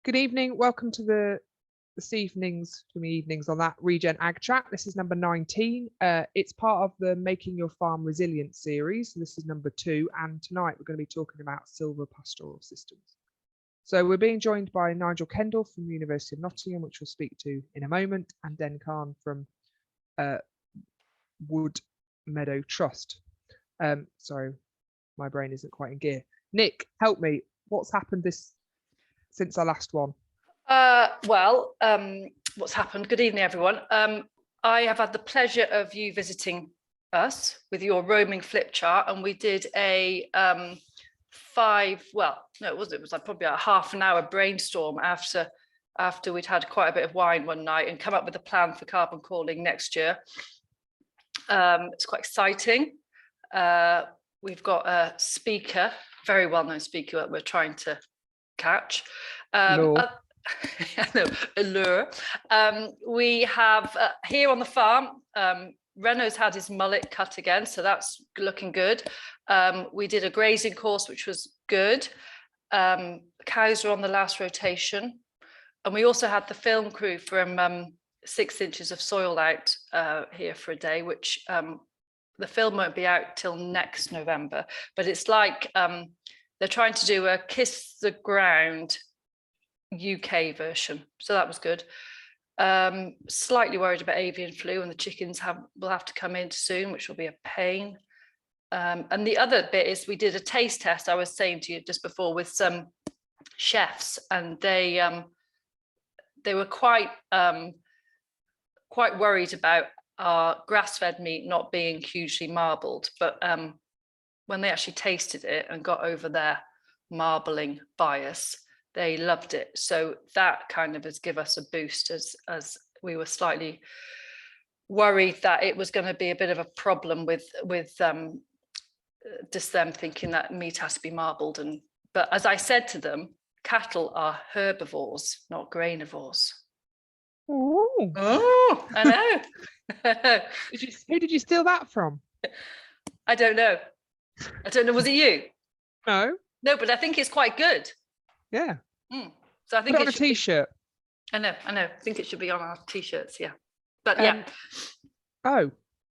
Good evening. Welcome to this evening's on that ReGen Ag Chat. This is number 19. It's part of the Making Your Farm Resilient series. This is number 2, and tonight we're going to be talking about silvopastoral systems. So we're being joined by Nigel Kendall from the University of Nottingham, which we'll speak to in a moment, and Dan Carne from Woodmeadow Trust. Sorry, my brain isn't quite in gear. Nick, help me. What's happened since our last one? What's happened? Good evening, everyone. I have had the pleasure of you visiting us with your roaming flip chart, and we did a it was like probably a half an hour brainstorm after we'd had quite a bit of wine one night and come up with a plan for carbon calling next year. It's quite exciting. We've got a speaker, very well-known speaker that we're trying to catch. Allure. We have here on the farm, Renault's had his mullet cut again, so that's looking good. We did a grazing course, which was good. Cows are on the last rotation, and we also had the film crew from 6 inches of soil out here for a day, which the film won't be out till next November, but it's like they're trying to do a Kiss the Ground UK version, so that was good. Slightly worried about avian flu, and the chickens will have to come in soon, which will be a pain. And the other bit is we did a taste test, I was saying to you just before, with some chefs, and they were quite worried about our grass-fed meat not being hugely marbled, but when they actually tasted it and got over their marbling bias, they loved it. So that kind of has given us a boost, as we were slightly worried that it was going to be a bit of a problem with just them thinking that meat has to be marbled. But as I said to them, cattle are herbivores, not grainivores. Ooh. Oh, I know. Who did you steal that from? I don't know. Was it you? No, but I think it's quite good. Yeah. So I think Put it on a t-shirt. I know. I think it should be on our t-shirts. Yeah, but yeah. Oh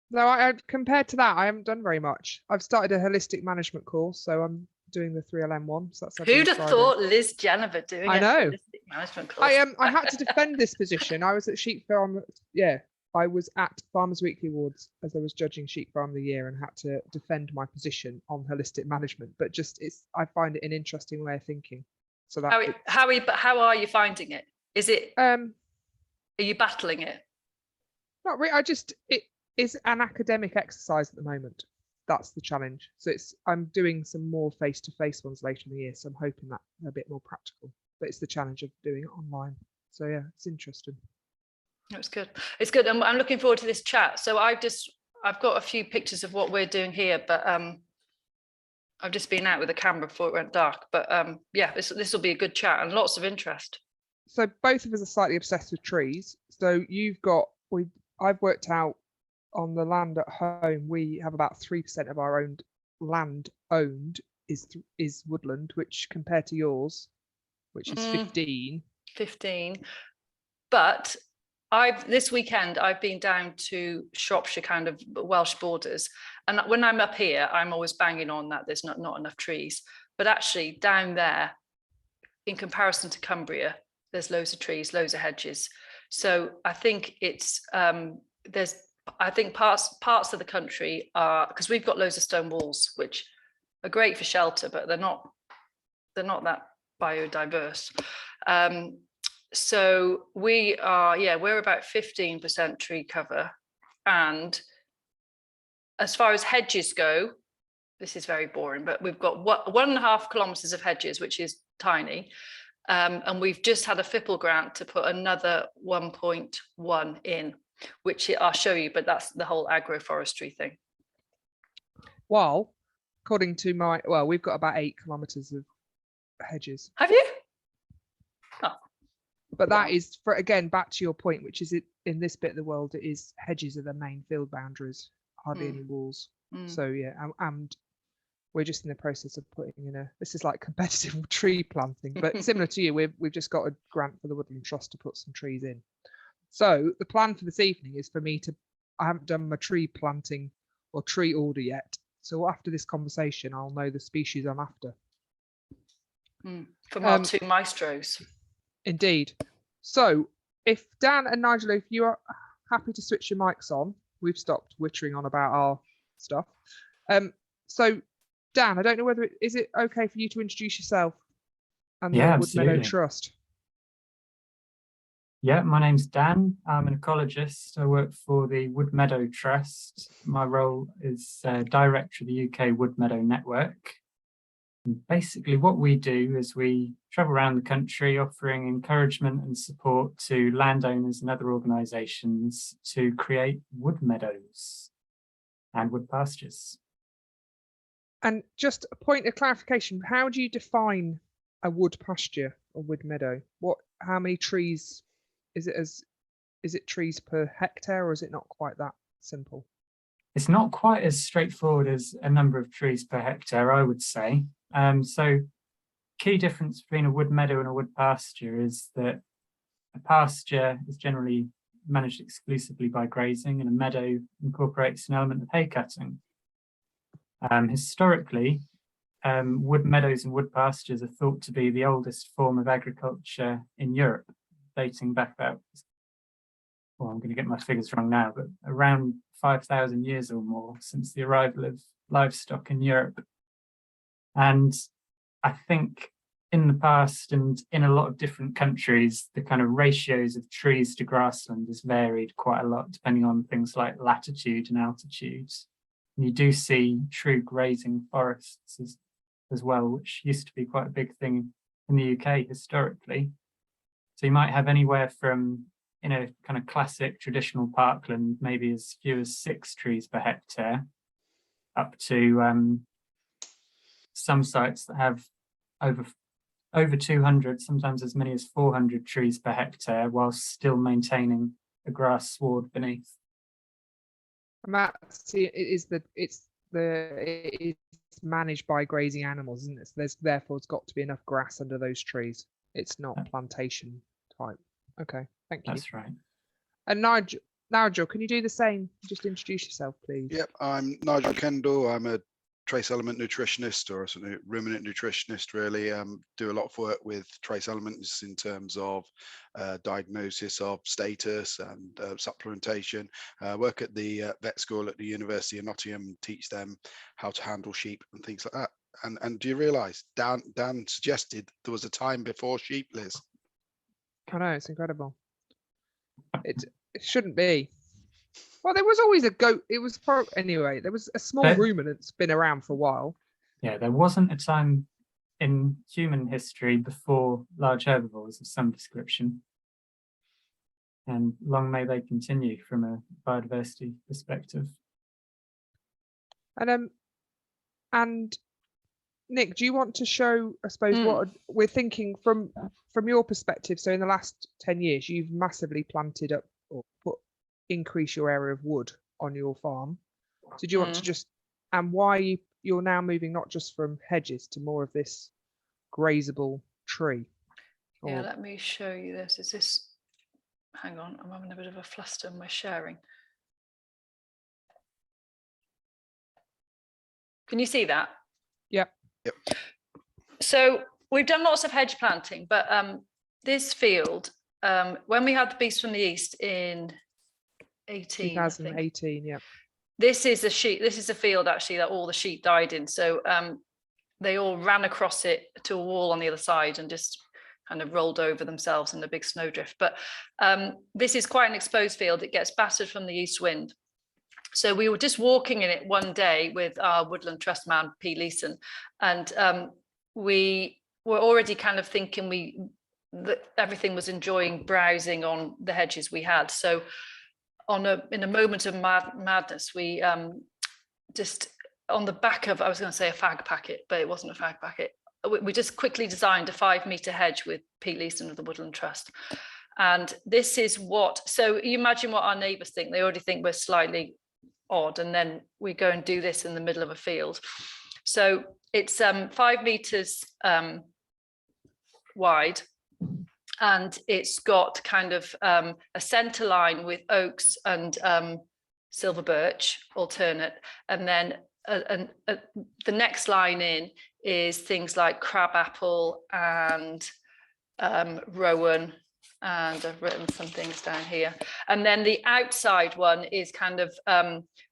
no, I compared to that, I haven't done very much. I've started a holistic management course, so I'm doing the 3LM one. So that's who'd have thought Liz Genever doing a holistic management course. I had to defend this position. I was at Sheep Farm. Yeah, I was at Farmers Weekly Awards as I was judging Sheep Farm of the Year, and had to defend my position on holistic management. But I find it an interesting way of thinking. So that how are you finding it? Is it are you battling it? Not really. It is an academic exercise at the moment. That's the challenge. So I'm doing some more face-to-face ones later in the year, so I'm hoping that they're a bit more practical. But it's the challenge of doing it online. So yeah, it's interesting. It's good. It's good. I'm looking forward to this chat. So I've got a few pictures of what we're doing here, but I've just been out with the camera before it went dark. But yeah, this will be a good chat and lots of interest. So both of us are slightly obsessed with trees. So I've worked out on the land at home, we have about 3% of our own land owned is woodland, which compared to yours, which is 15. But this weekend I've been down to Shropshire, kind of Welsh borders, and when I'm up here I'm always banging on that there's not enough trees, but actually down there, in comparison to Cumbria, there's loads of trees, loads of hedges. So I think it's parts of the country are, because we've got loads of stone walls which are great for shelter, but they're not that biodiverse. So we're about 15% tree cover, and as far as hedges go, this is very boring, but we've got 1.5 kilometers of hedges, which is tiny, and we've just had a FIPL grant to put another 1.1 in, which I'll show you, but that's the whole agroforestry thing. Well, according to we've got about 8 kilometers of hedges. Have you? Oh. But that is, again, back to your point, which is in this bit of the world, it is hedges are the main field boundaries, hardly any walls. So yeah, and we're just in the process of putting in this is like competitive tree planting, but similar to you, we've just got a grant for the Woodland Trust to put some trees in. So the plan for this evening is for me I haven't done my tree planting or tree order yet. So after this conversation, I'll know the species I'm after. From our two maestros. Indeed. So if Dan and Nigel, if you are happy to switch your mics on, we've stopped wittering on about our stuff. So Dan, I don't know whether is it okay for you to introduce yourself and the Woodmeadow Trust? Yeah, my name's Dan. I'm an ecologist. I work for the Woodmeadow Trust. My role is director of the UK Woodmeadow Network. And basically what we do is we travel around the country offering encouragement and support to landowners and other organisations to create wood meadows and wood pastures. And just a point of clarification, how do you define a wood pasture or wood meadow? How many trees is it trees per hectare, or is it not quite that simple? It's not quite as straightforward as a number of trees per hectare, I would say. So key difference between a wood meadow and a wood pasture is that a pasture is generally managed exclusively by grazing, and a meadow incorporates an element of hay cutting. Historically, wood meadows and wood pastures are thought to be the oldest form of agriculture in Europe, dating back about, well, I'm going to get my figures wrong now, but around 5,000 years or more since the arrival of livestock in Europe. And I think in the past and in a lot of different countries, the kind of ratios of trees to grassland has varied quite a lot, depending on things like latitude and altitude. And you do see true grazing forests as well, which used to be quite a big thing in the UK historically. So you might have anywhere from, in a kind of classic traditional parkland, maybe as few as 6 trees per hectare, up to some sites that have over 200, sometimes as many as 400 trees per hectare, whilst still maintaining a grass sward beneath. And it's managed by grazing animals, isn't it? So therefore it's got to be enough grass under those trees. It's not plantation type. Okay, thank you. That's right. And Nigel, can you do the same? Just introduce yourself, please. Yep, I'm Nigel Kendall. I'm a trace element nutritionist, or a ruminant nutritionist, really. Do a lot of work with trace elements in terms of diagnosis of status and supplementation. Work at the vet school at the University of Nottingham, teach them how to handle sheep and things like that. And do you realise Dan suggested there was a time before sheep, Liz? I know, it's incredible. It shouldn't be. Well, there was always a goat. Anyway, there was a small ruminant that's been around for a while. Yeah, there wasn't a time in human history before large herbivores of some description. And long may they continue from a biodiversity perspective. And Nick, do you want to show, I suppose, what we're thinking from your perspective? So in the last 10 years, you've massively planted up or increase your area of wood on your farm. So do you want to just, and why you're now moving not just from hedges to more of this grazable tree? Yeah, let me show you this. Is this, hang on, I'm having a bit of a fluster in my sharing. Can you see that? Yep. So we've done lots of hedge planting, but this field, when we had the beast from the east in 2018, yeah. This is a field actually that all the sheep died in. So they all ran across it to a wall on the other side and just kind of rolled over themselves in a big snowdrift. But this is quite an exposed field. It gets battered from the east wind. So we were just walking in it one day with our Woodland Trust man, P. Leeson, and we were already kind of thinking that everything was enjoying browsing on the hedges we had. So in a moment of madness, we just on the back of, I was going to say a fag packet, but it wasn't a fag packet. We just quickly designed a 5-meter hedge with Pete Leeson of the Woodland Trust. And this is so you imagine what our neighbours think. They already think we're slightly odd. And then we go and do this in the middle of a field. So it's 5 meters wide, and it's got kind of a centre line with oaks and silver birch alternate, and then the next line in is things like crabapple and rowan, and I've written some things down here. And then the outside one is kind of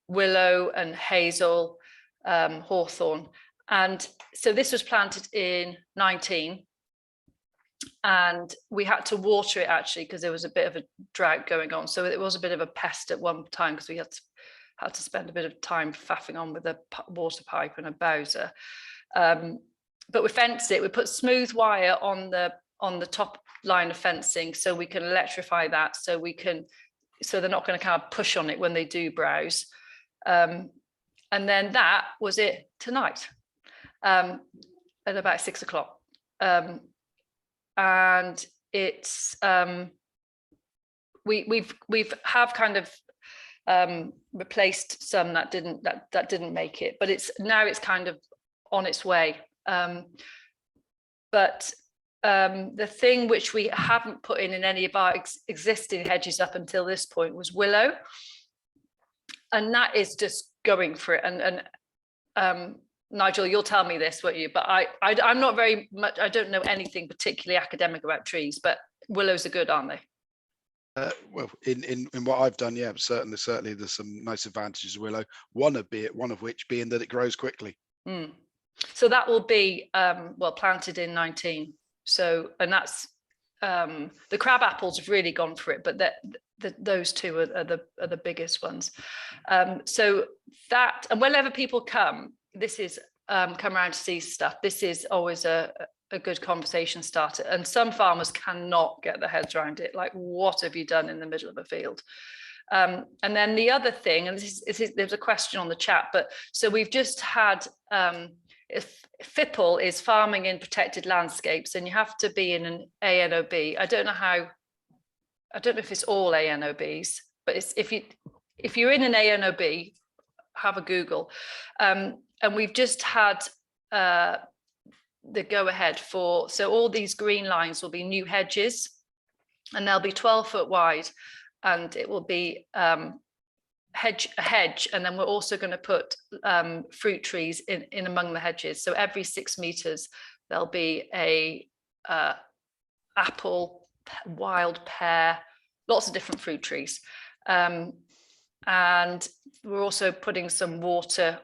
willow and hazel, hawthorn. And so this was planted in 19, and we had to water it actually because there was a bit of a drought going on. So it was a bit of a pest at one time because we had to spend a bit of time faffing on with a water pipe and a bowser. But we fenced it. We put smooth wire on the top line of fencing so we can electrify that, so they're not going to kind of push on it when they do browse. And then that was it tonight at about 6 o'clock. And it's we've kind of replaced some that didn't make it, but it's kind of on its way. But the thing which we haven't put in any of our existing hedges up until this point was willow, and that is just going for it. And Nigel, you'll tell me this, won't you? But I'm not very much. I don't know anything particularly academic about trees, but willows are good, aren't they? Well, in what I've done, yeah, certainly there's some nice advantages of willow. One of which being that it grows quickly. Mm. So that will be planted in 19. So, and that's the crab apples have really gone for it, but those two are the biggest ones. So that, and whenever people come, this is come around to see stuff. This is always a good conversation starter. And some farmers cannot get their heads around it. Like, what have you done in the middle of a field? And then the other thing, and there's a question on the chat, but so we've just had, if FIPL is farming in protected landscapes, and you have to be in an ANOB. I don't know if it's all ANOBs, but it's if you're in an ANOB, have a Google. And we've just had the go ahead for, so all these green lines will be new hedges, and they'll be 12 foot wide, and it will be a hedge, and then we're also going to put fruit trees in among the hedges. So every 6 meters there'll be a apple, wild pear, lots of different fruit trees, and we're also putting some water,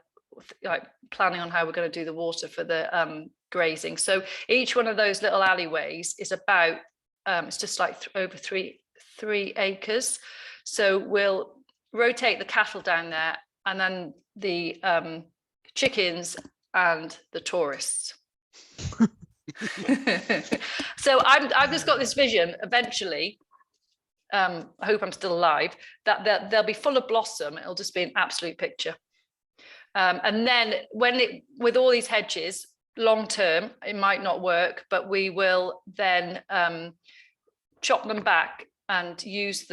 like planning on how we're going to do the water for the grazing. So each one of those little alleyways is about it's just like over three acres. So we'll rotate the cattle down there, and then the chickens and the tourists. So I've just got this vision eventually, I hope I'm still alive, that they'll be full of blossom. It'll just be an absolute picture. And then with all these hedges, long term, it might not work, but we will then chop them back and use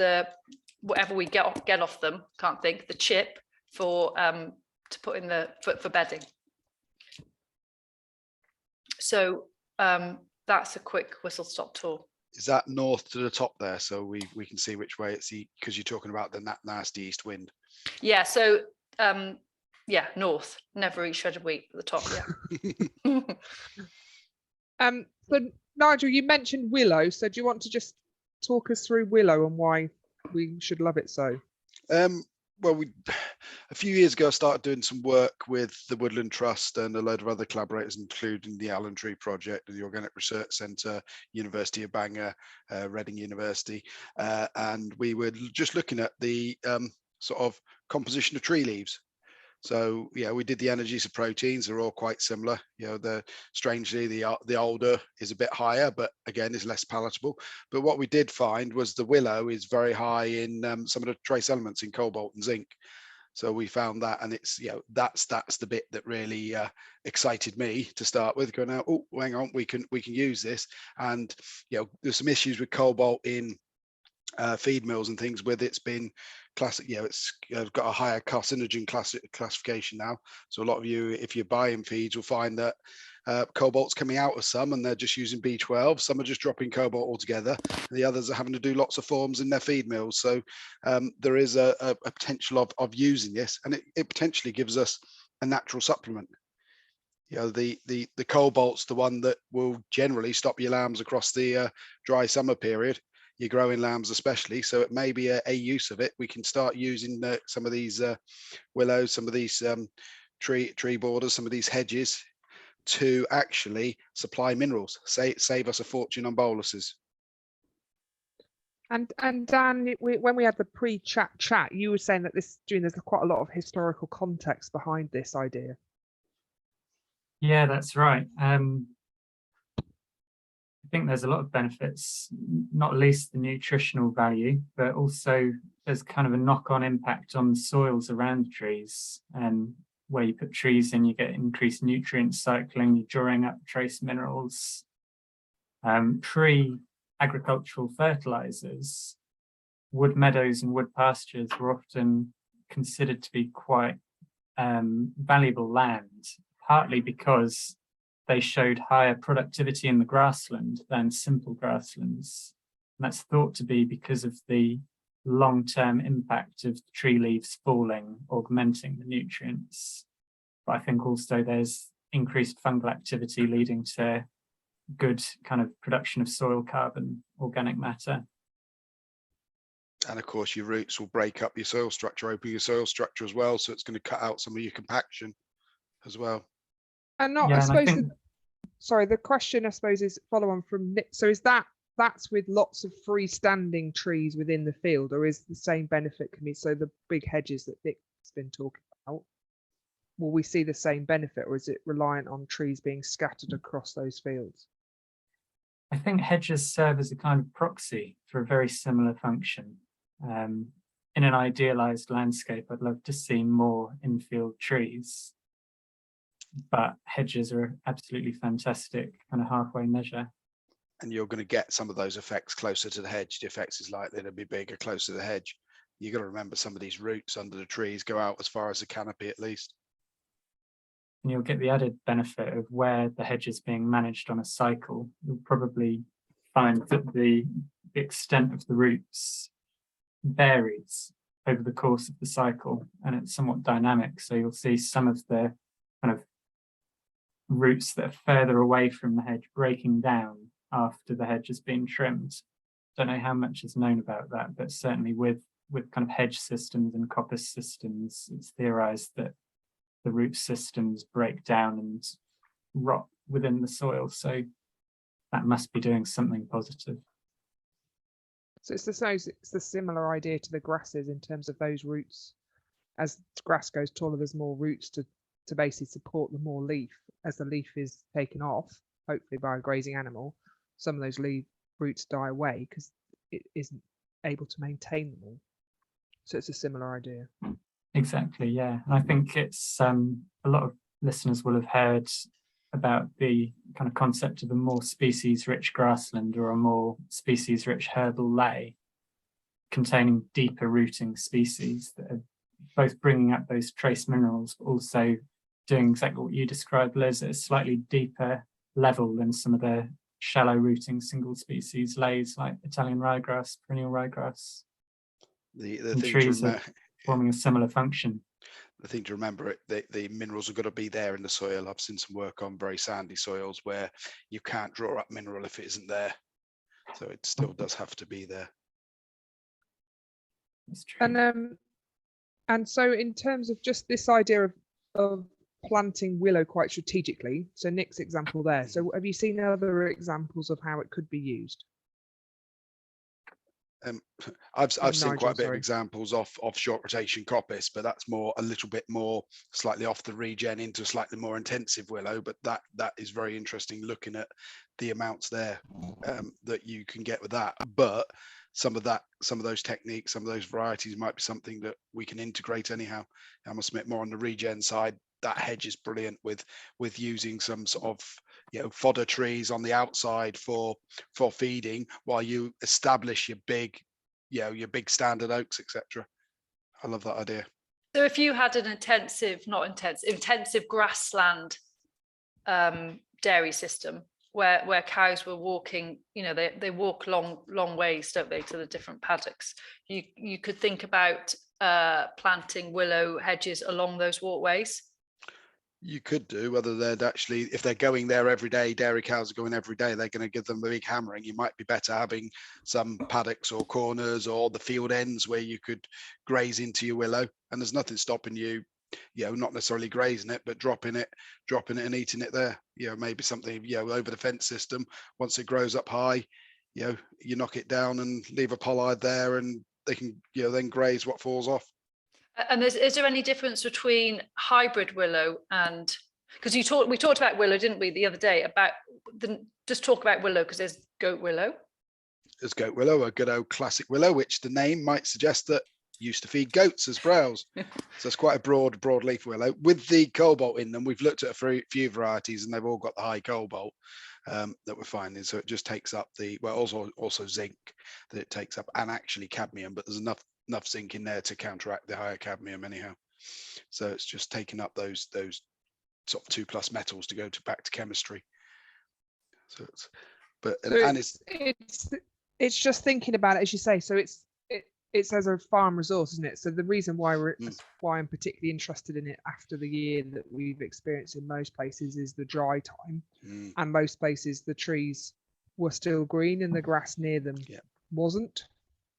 whatever we get off them, can't think, the chip for to put in for bedding. So that's a quick whistle stop tour. Is that north to the top there, so we can see which way it's, because you're talking about the nasty east wind? Yeah, so yeah, north, never eat shredded wheat at the top. Yeah. So Nigel, you mentioned willow, so do you want to just talk us through willow and why we should love it so? Well, a few years ago, I started doing some work with the Woodland Trust and a load of other collaborators, including the Allen Tree Project and the Organic Research Centre, University of Bangor, Reading University, and we were just looking at the sort of composition of tree leaves. So yeah, we did the energies of proteins. They're all quite similar. You know, strangely the older is a bit higher, but again is less palatable. But what we did find was the willow is very high in some of the trace elements in cobalt and zinc. So we found that, and it's, you know, that's the bit that really excited me to start with. Going, oh, hang on, we can use this. And you know, there's some issues with cobalt in feed mills and things with it's been classic, it's got a higher carcinogen classification now. So a lot of you, if you're buying feeds, will find that cobalt's coming out of some and they're just using B12. Some are just dropping cobalt altogether. And the others are having to do lots of forms in their feed mills. So there is a potential of using this, and it potentially gives us a natural supplement. The cobalt's the one that will generally stop your lambs across the dry summer period, your growing lambs especially. So it may be a use of it. We can start using some of these willows, some of these tree borders, some of these hedges to actually supply minerals, save us a fortune on boluses. And Dan, when we had the pre-chat, you were saying that there's quite a lot of historical context behind this idea. Yeah, that's right. I think there's a lot of benefits, not least the nutritional value, but also there's kind of a knock-on impact on the soils around the trees. And where you put trees in, you get increased nutrient cycling, you're drawing up trace minerals. Pre-agricultural fertilizers, wood meadows and wood pastures were often considered to be quite valuable land, partly because they showed higher productivity in the grassland than simple grasslands. And that's thought to be because of the long-term impact of the tree leaves falling, augmenting the nutrients. But I think also there's increased fungal activity leading to good kind of production of soil carbon, organic matter. And of course, your roots will break up your soil structure, open your soil structure as well. So it's going to cut out some of your compaction as well. And I suppose, the question I suppose is follow on from Nick. So is that's with lots of freestanding trees within the field, or is the same benefit can be, so the big hedges that Nick's been talking about, will we see the same benefit, or is it reliant on trees being scattered across those fields? I think hedges serve as a kind of proxy for a very similar function. In an idealized landscape, I'd love to see more infield trees, but hedges are absolutely fantastic kind of halfway measure. And you're going to get some of those effects closer to the hedge. The effects is likely to be bigger closer to the hedge. You've got to remember some of these roots under the trees go out as far as the canopy at least. And you'll get the added benefit of where the hedge is being managed on a cycle. You'll probably find that the extent of the roots varies over the course of the cycle, and it's somewhat dynamic. So you'll see some of the kind of roots that are further away from the hedge breaking down after the hedge has been trimmed. Don't know how much is known about that, but certainly with kind of hedge systems and coppice systems, it's theorized that the root systems break down and rot within the soil. So that must be doing something positive. So it's the similar idea to the grasses in terms of those roots. As the grass goes taller, there's more roots to basically support the more leaf. As the leaf is taken off, hopefully by a grazing animal, some of those roots die away because it isn't able to maintain them all. So it's a similar idea. Exactly, yeah. And I think it's a lot of listeners will have heard about the kind of concept of a more species-rich grassland or a more species-rich herbal ley containing deeper rooting species that are both bringing up those trace minerals, but also doing exactly what you described, Liz, at a slightly deeper level than some of the shallow rooting single species leys like Italian ryegrass, perennial ryegrass. The trees are forming a similar function. The thing to remember, the minerals are going to be there in the soil. I've seen some work on very sandy soils where you can't draw up mineral if it isn't there. So it still does have to be there. That's true. And so in terms of just this idea of planting willow quite strategically, so Nick's example there, so have you seen other examples of how it could be used? I've seen quite a bit of examples of short rotation coppice, but that's a little bit more slightly off the regen into a slightly more intensive willow. But that is very interesting, looking at the amounts there that you can get with that. But some of those techniques, some of those varieties might be something that we can integrate anyhow. I must admit, more on the regen side, that hedge is brilliant with using some sort of fodder trees on the outside for feeding while you establish your big standard oaks, etc. I love that idea. So if you had an intensive grassland dairy system where cows were walking, you know, they walk long ways, don't they, to the different paddocks. You could think about planting willow hedges along those walkways. You could do, whether they'd actually, if they're going there every day, dairy cows are going every day, they're going to give them a big hammering. You might be better having some paddocks or corners or the field ends where you could graze into your willow, and there's nothing stopping you, you know, not necessarily grazing it, but dropping it and eating it there. You know, maybe something, you know, over the fence system. Once it grows up high, you know, you knock it down and leave a pollard there, and they can, you know, then graze what falls off. And is there any difference between hybrid willow and, because we talked about willow, didn't we, the other day, about just talk about willow, because there's goat willow. There's goat willow, a good old classic willow, which the name might suggest that used to feed goats as browse. So it's quite a broad leaf willow with the cobalt in them. We've looked at a few varieties and they've all got the high cobalt that we're finding. So it just takes up the, well, also zinc that it takes up, and actually cadmium, but there's enough zinc in there to counteract the higher cadmium anyhow. So it's just taking up those sort of 2+ metals to go back to chemistry. So it's just thinking about it, as you say. So it's as a farm resource, isn't it? So the reason why I'm particularly interested in it after the year that we've experienced in most places is the dry time, and most places the trees were still green and the grass near them wasn't.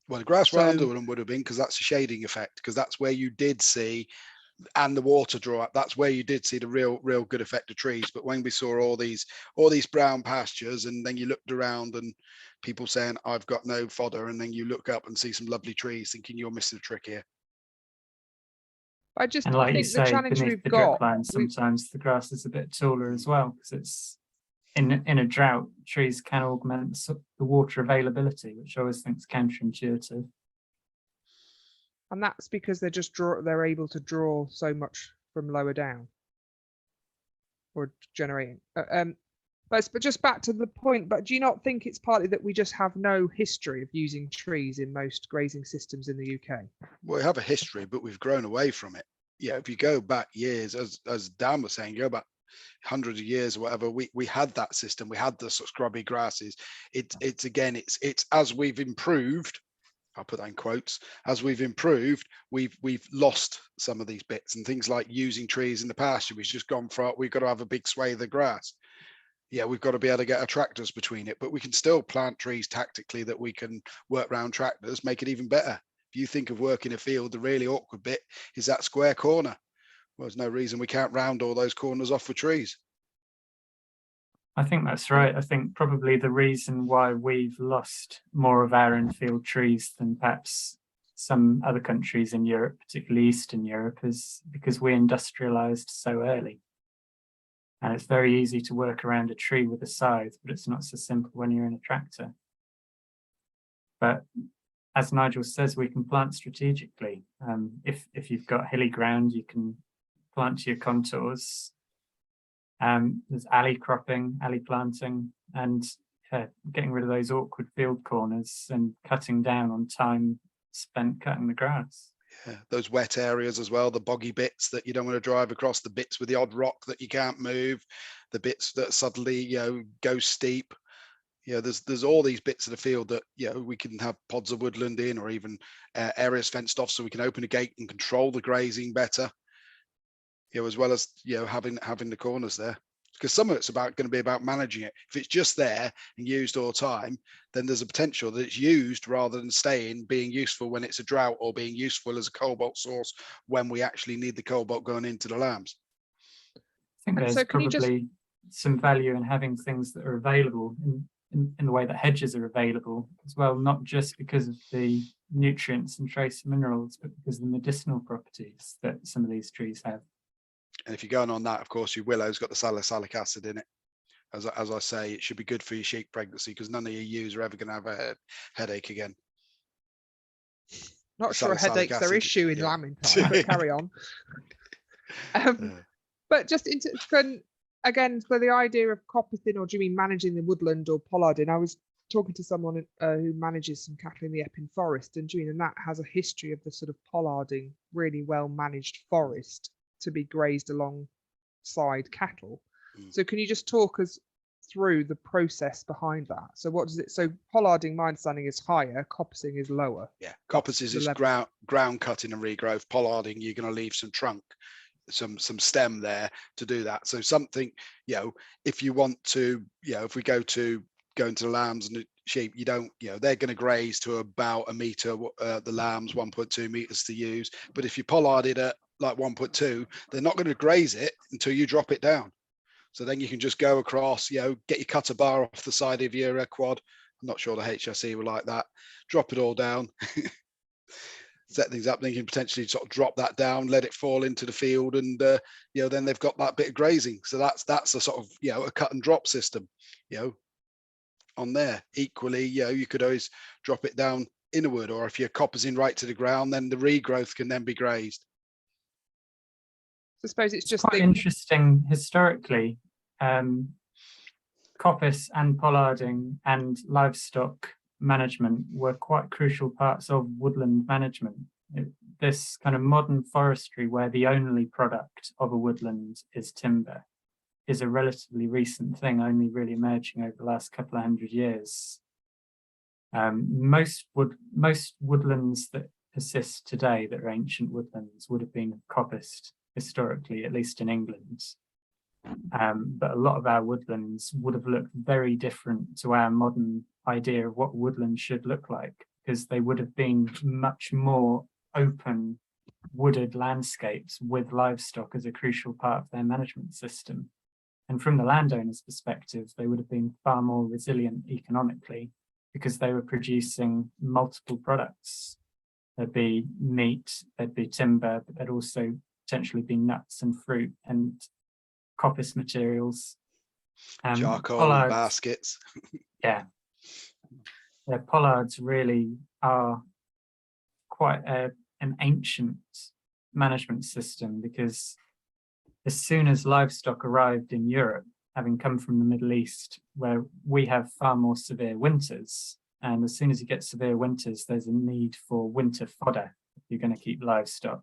Well, the grass around them would have been, because that's a shading effect, because that's where you did see, and the water draw up, that's where you did see the real good effect of trees. But when we saw all these brown pastures, and then you looked around and people saying, I've got no fodder, and then you look up and see some lovely trees, thinking you're missing a trick here. I just and like think you say, the challenge beneath we've the got, drip line, sometimes the grass is a bit taller as well, because it's in a drought, trees can augment the water availability, which I always think is counterintuitive. and that's because they're able to draw so much from lower down, or generating. But just back to the point. But do you not think it's partly that we just have no history of using trees in most grazing systems in the UK? Well, we have a history, but we've grown away from it. Yeah, if you go back years, as Dan was saying, go back hundreds of years or whatever, we had that system. We had the sort of scrubby grasses. It's as we've improved, I'll put that in quotes, as we've improved, we've lost some of these bits, and things like using trees in the pasture. We've just gone for, we've got to have a big swathe of grass. Yeah, we've got to be able to get our tractors between it, but we can still plant trees tactically that we can work around tractors, make it even better. If you think of working a field, the really awkward bit is that square corner. Well, there's no reason we can't round all those corners off with trees. I think that's right. I think probably the reason why we've lost more of our in-field trees than perhaps some other countries in Europe, particularly Eastern Europe, is because we industrialized so early. And it's very easy to work around a tree with a scythe, but it's not so simple when you're in a tractor. But as Nigel says, we can plant strategically. If you've got hilly ground, you can plant to your contours. There's alley cropping, alley planting, and getting rid of those awkward field corners and cutting down on time spent cutting the grass. Yeah, those wet areas as well, the boggy bits that you don't want to drive across, the bits with the odd rock that you can't move, the bits that suddenly, you know, go steep. You know, there's all these bits of the field that, you know, we can have pods of woodland in, or even areas fenced off so we can open a gate and control the grazing better. You know, as well as, you know, having the corners there, because some of it's going to be about managing it. If it's just there and used all the time, then there's a potential that it's used rather than staying being useful when it's a drought, or being useful as a cobalt source when we actually need the cobalt going into the lambs. I think there's probably some value in having things that are available in the way that hedges are available as well, not just because of the nutrients and trace minerals, but because of the medicinal properties that some of these trees have. And if you're going on that, of course, your willow's got the salicylic acid in it. As I say, it should be good for your sheep pregnancy, because none of your ewes are ever going to have a headache again. Not sure headaches their issue in lambing time, but carry on. But just again, for the idea of coppicing, or do you mean managing the woodland or pollarding? I was talking to someone who manages some cattle in the Epping Forest, and that has a history of the sort of pollarding, really well managed forest to be grazed alongside cattle. So can you just talk us through the process behind that? So what does it? So pollarding, my understanding, is higher. Coppicing is lower. Yeah, coppicing is ground cutting and regrowth. Pollarding, you're going to leave some trunk, some stem there to do that. So something, if you want to, if we go into the lambs and the sheep, you don't, they're going to graze to about a metre. The lambs 1.2 metres to use. But if you pollard it at like 1.2, they're not going to graze it until you drop it down. So then you can just go across, get your cutter bar off the side of your quad. I'm not sure the HSE will like that. Drop it all down, set things up. Then you can potentially sort of drop that down, let it fall into the field, and then they've got that bit of grazing. So that's a sort of a cut and drop system, on there. Equally, you could always drop it down in a wood, or if your copper's in right to the ground, then the regrowth can then be grazed. I suppose it's just quite interesting historically. Coppice and pollarding and livestock management were quite crucial parts of woodland management. This kind of modern forestry where the only product of a woodland is timber is a relatively recent thing, only really emerging over the last couple of 100 years. Most woodlands that persist today that are ancient woodlands would have been coppiced historically, at least in England. But a lot of our woodlands would have looked very different to our modern idea of what woodland should look like, because they would have been much more open, wooded landscapes with livestock as a crucial part of their management system. And from the landowner's perspective, they would have been far more resilient economically because they were producing multiple products. There'd be meat, there'd be timber, but there'd also potentially be nuts and fruit and coppice materials. Charcoal and baskets. Yeah. Pollards really are quite an ancient management system, because as soon as livestock arrived in Europe, having come from the Middle East, where we have far more severe winters, and as soon as you get severe winters, there's a need for winter fodder if you're going to keep livestock.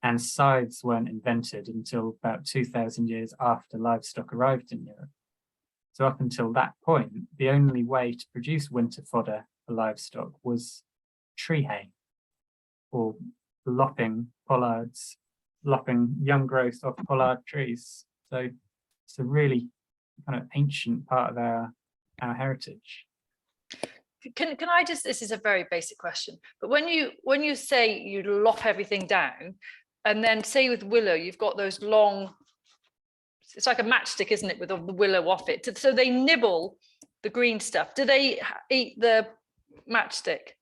And scythes weren't invented until about 2,000 years after livestock arrived in Europe. So up until that point, the only way to produce winter fodder for livestock was tree hay, or lopping pollards, lopping young growth off pollard trees. So it's a really kind of ancient part of our heritage. Can I just, this is a very basic question, but when you say you lop everything down, and then say with willow, you've got those long, it's like a matchstick, isn't it, with the willow off it. So they nibble the green stuff. Do they eat the matchstick?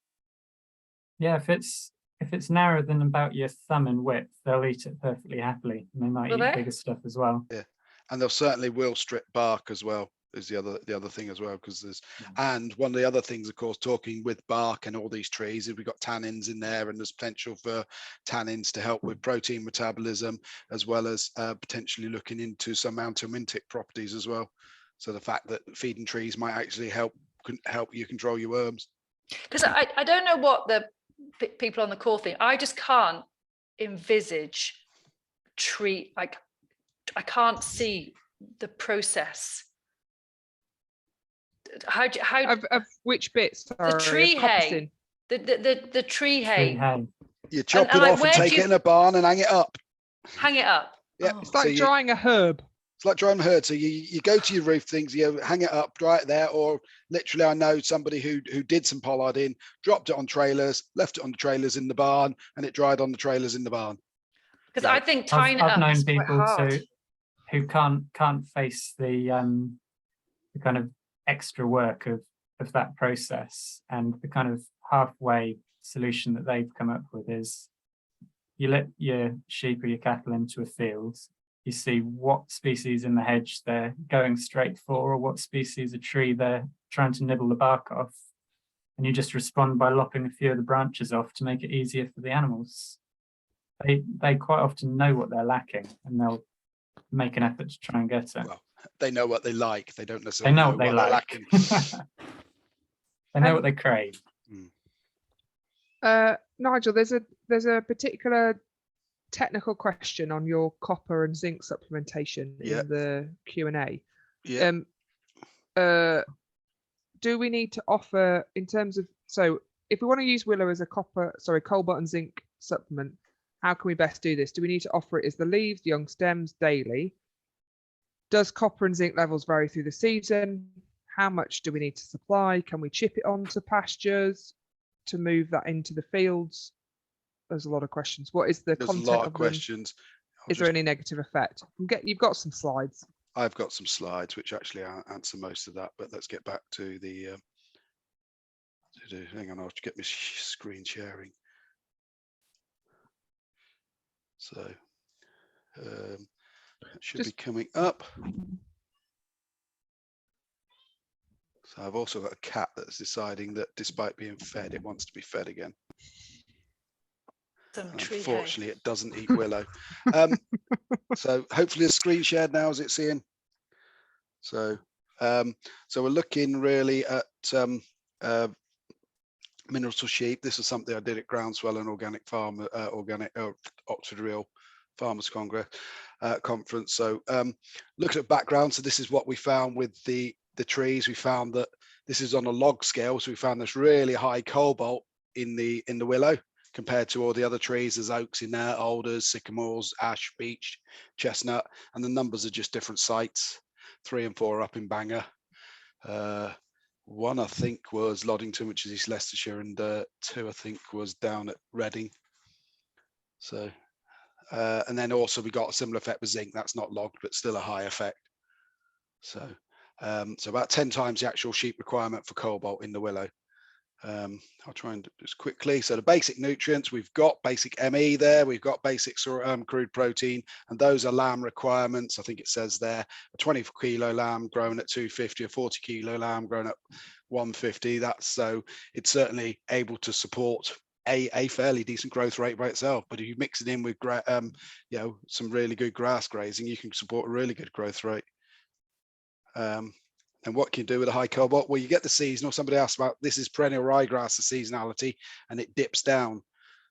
Yeah, if it's narrower than about your thumb in width, they'll eat it perfectly happily. And they might eat bigger stuff as well. Yeah, and they'll certainly will strip bark as well. Is the other thing as well, because there's and one of the other things, of course, talking with bark and all these trees, is we've got tannins in there, and there's potential for tannins to help with protein metabolism, as well as potentially looking into some anthelmintic properties as well. So the fact that feeding trees might actually help you control your worms. Because I don't know what the people on the call think. I just can't envisage tree, like I can't see the process. How of which bits? The tree hay, the tree hay. You chop it off and take it in a barn and hang it up. Hang it up. Yeah, it's like drying a herb. It's like drying a herb. So you go to your roof things, you hang it up, dry it there, or literally, I know somebody who did some pollarding, dropped it on trailers, left it on the trailers in the barn, and it dried on the trailers in the barn. Because I think tying it up I've is known quite hard. people who can't face the kind of extra work of that process, and the kind of halfway solution that they've come up with is you let your sheep or your cattle into a field, you see what species in the hedge they're going straight for, or what species of tree they're trying to nibble the bark off, and you just respond by lopping a few of the branches off to make it easier for the animals. They quite often know what they're lacking, and they'll make an effort to try and get it. Well, they know what they like. They don't necessarily know what they like. lacking. They know what they crave. Nigel, there's a particular technical question on your copper and zinc supplementation in the Q&A. Do we need to offer, in terms of, so if we want to use willow as a cobalt and zinc supplement, how can we best do this? Do we need to offer it as the leaves, young stems, daily? Does copper and zinc levels vary through the season? How much do we need to supply? Can we chip it onto pastures to move that into the fields? There's a lot of questions. What is the content There's a lot of of them? questions. Is there any negative effect? You've got some slides. I've got some slides which actually answer most of that, but let's get back to the hang on, I'll get my screen sharing. So it should be coming up. So I've also got a cat that's deciding that despite being fed, it wants to be fed again. Unfortunately, it doesn't eat willow. So hopefully the screen shared now, is it seeing? So so we're looking really at minerals for sheep. This is something I did at Groundswell and Oxford Real Farmers Congress conference. So looking at background, so this is what we found with the trees. We found that this is on a log scale, so we found this really high cobalt in the willow compared to all the other trees. There's oaks in there, alders, sycamores, ash, beech, chestnut, and the numbers are just different sites. 3 and 4 up in Bangor. 1 I think was Loddington, which is East Leicestershire, and 2 I think was down at Reading. So and then also we got a similar effect with zinc. That's not logged, but still a high effect. So so about 10 times the actual sheep requirement for cobalt in the willow. I'll try and do this quickly. So the basic nutrients, we've got basic ME there, we've got basic crude protein, and those are lamb requirements. I think it says there a 20 kilo lamb grown at 250, a 40 kilo lamb grown at 150. That's so it's certainly able to support a fairly decent growth rate by itself. But if you mix it in with you know, some really good grass grazing, you can support a really good growth rate. And what can you do with a high cobalt? Well, you get the seasonal. Somebody asked about this is perennial ryegrass, the seasonality, and it dips down.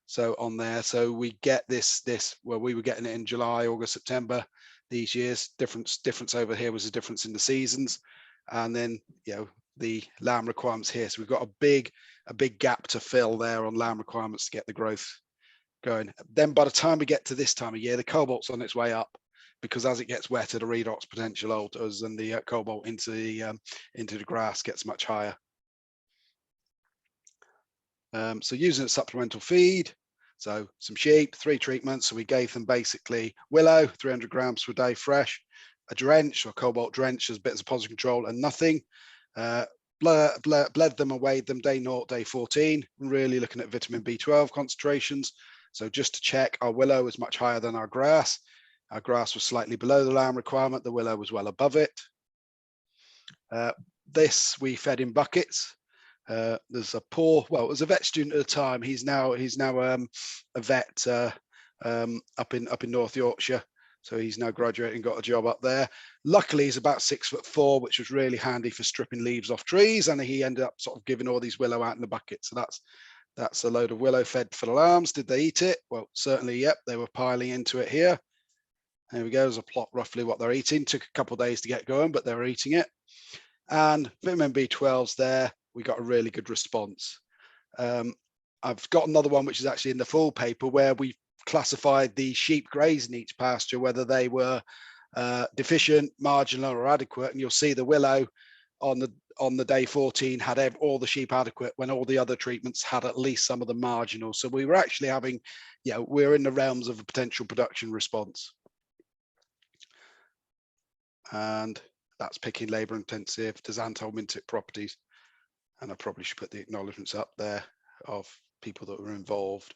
So on there, so we get this. Well, we were getting it in July, August, September these years. Difference over here was a difference in the seasons, and then you know the lamb requirements here. So we've got a big gap to fill there on lamb requirements to get the growth going. Then by the time we get to this time of year, the cobalt's on its way up, because as it gets wetter, the redox potential alters and the cobalt into the grass gets much higher. So using a supplemental feed, so some sheep, 3 treatments. So we gave them basically willow, 300 grams per day fresh, a drench or cobalt drench as bits of positive control, and nothing. Bled them and weighed them day 0, day 14, really looking at vitamin B12 concentrations. So just to check, our willow is much higher than our grass. Our grass was slightly below the lamb requirement. The willow was well above it. This we fed in buckets. There's a it was a vet student at the time. He's now a vet up in North Yorkshire. So he's now graduated and got a job up there. Luckily, he's about 6'4", which was really handy for stripping leaves off trees. And he ended up sort of giving all these willow out in the bucket. So that's a load of willow fed for the lambs. Did they eat it? Well, certainly, yep. They were piling into it here. There we go. There's a plot roughly what they're eating. Took a couple of days to get going, but they were eating it. And vitamin B12's there. We got a really good response. I've got another one which is actually in the full paper where we classified the sheep grazing each pasture, whether they were deficient, marginal, or adequate. And you'll see the willow on the day 14 had all the sheep adequate, when all the other treatments had at least some of the marginal. So we were actually having, we're in the realms of a potential production response. And that's picking labor intensive, does anthelmintic properties. And I probably should put the acknowledgements up there of people that were involved.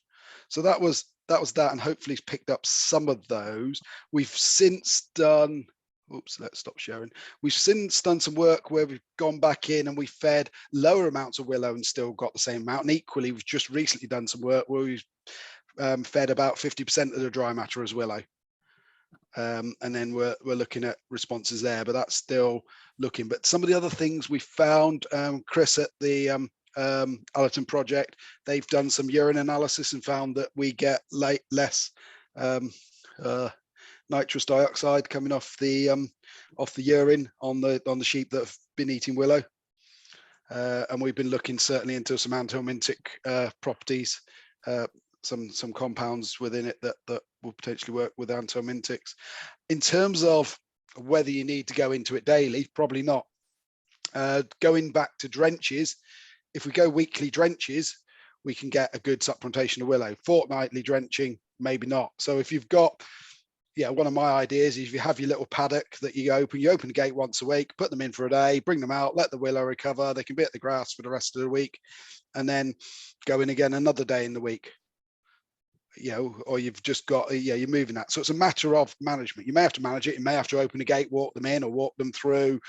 So that was that, and hopefully picked up some of those. We've since done, let's stop sharing. We've since done some work where we've gone back in and we fed lower amounts of willow and still got the same amount. And equally, we've just recently done some work where we've fed about 50% of the dry matter as willow. And then we're looking at responses there, but that's still looking. But some of the other things we found, Chris at the Allerton project. They've done some urine analysis and found that we get less nitrous dioxide coming off the urine on the sheep that have been eating willow. And we've been looking certainly into some anthelmintic properties, some compounds within it that will potentially work with anthelmintics. In terms of whether you need to go into it daily, probably not. Going back to drenches, if we go weekly drenches, we can get a good supplementation of willow. Fortnightly drenching, maybe not. So if you've got, one of my ideas is if you have your little paddock that you open the gate once a week, put them in for a day, bring them out, let the willow recover. They can be at the grass for the rest of the week, and then go in again another day in the week. Or you've just got, you're moving that. So it's a matter of management. You may have to manage it. You may have to open the gate, walk them in, or walk them through,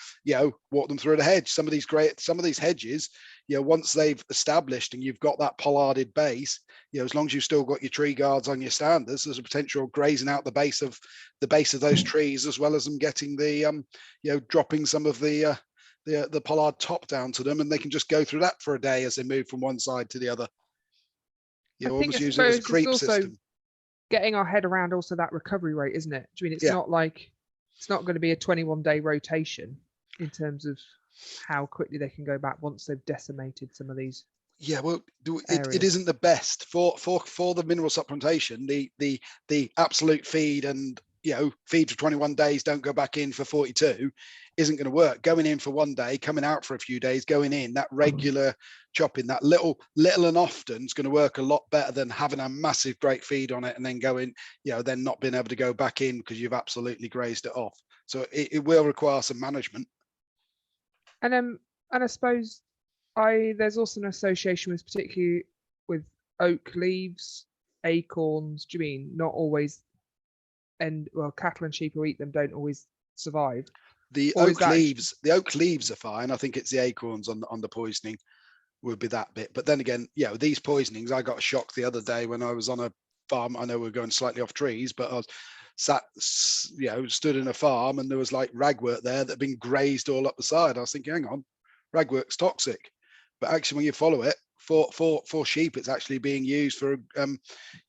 walk them through the hedge. Some of these hedges, once they've established and you've got that pollarded base, as long as you've still got your tree guards on your standards, there's a potential grazing out the base of those trees, as well as them getting the, dropping some of the pollard top down to them, and they can just go through that for a day as they move from one side to the other. Almost use it as a creep system. Getting our head around also that recovery rate, isn't it? I mean, it's not like it's not going to be a 21-day rotation in terms of how quickly they can go back once they've decimated some of these. Yeah, well, it isn't the best for the mineral supplementation. The absolute feed and feed for 21 days, don't go back in for 42, isn't going to work. Going in for one day, coming out for a few days, going in, that regular chopping, that little and often is going to work a lot better than having a massive great feed on it and then going, then not being able to go back in because you've absolutely grazed it off. So it will require some management. And I suppose there's also an association with, particularly with oak leaves, acorns. Do you mean not always? And cattle and sheep who eat them don't always survive. The oak leaves are fine. I think it's the acorns on the poisoning would be that bit. But then again, these poisonings, I got a shock the other day when I was on a farm. I know we're going slightly off trees, but I was stood in a farm and there was like ragwort there that had been grazed all up the side. I was thinking, hang on, ragwort's toxic. But actually, when you follow it, for sheep, it's actually being used for,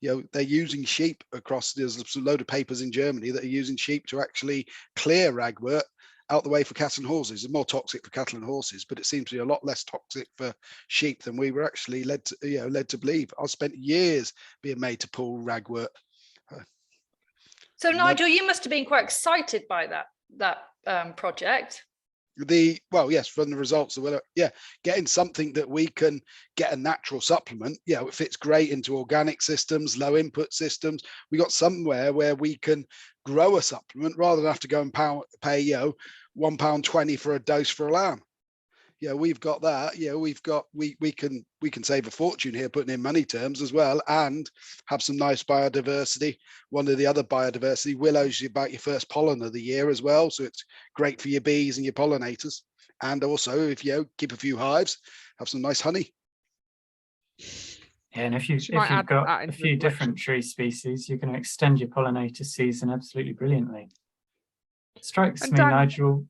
they're using sheep across, there's a load of papers in Germany that are using sheep to actually clear ragwort out the way for cattle and horses. It's more toxic for cattle and horses, but it seems to be a lot less toxic for sheep than we were actually led to believe. I spent years being made to pull ragwort. So Nigel, you must have been quite excited by that project. Yes, from the results of getting something that we can get a natural supplement. It fits great into organic systems, low input systems. We got somewhere where we can grow a supplement rather than have to go and pay £1.20 for a dose for a lamb. We've got that. We can save a fortune here putting in money terms as well, and have some nice biodiversity. One of the other biodiversity, willows about your first pollen of the year as well, so it's great for your bees and your pollinators. And also, if you keep a few hives, have some nice honey. Yeah, and if you've got a few different tree species, you can extend your pollinator season absolutely brilliantly. It strikes me, Nigel,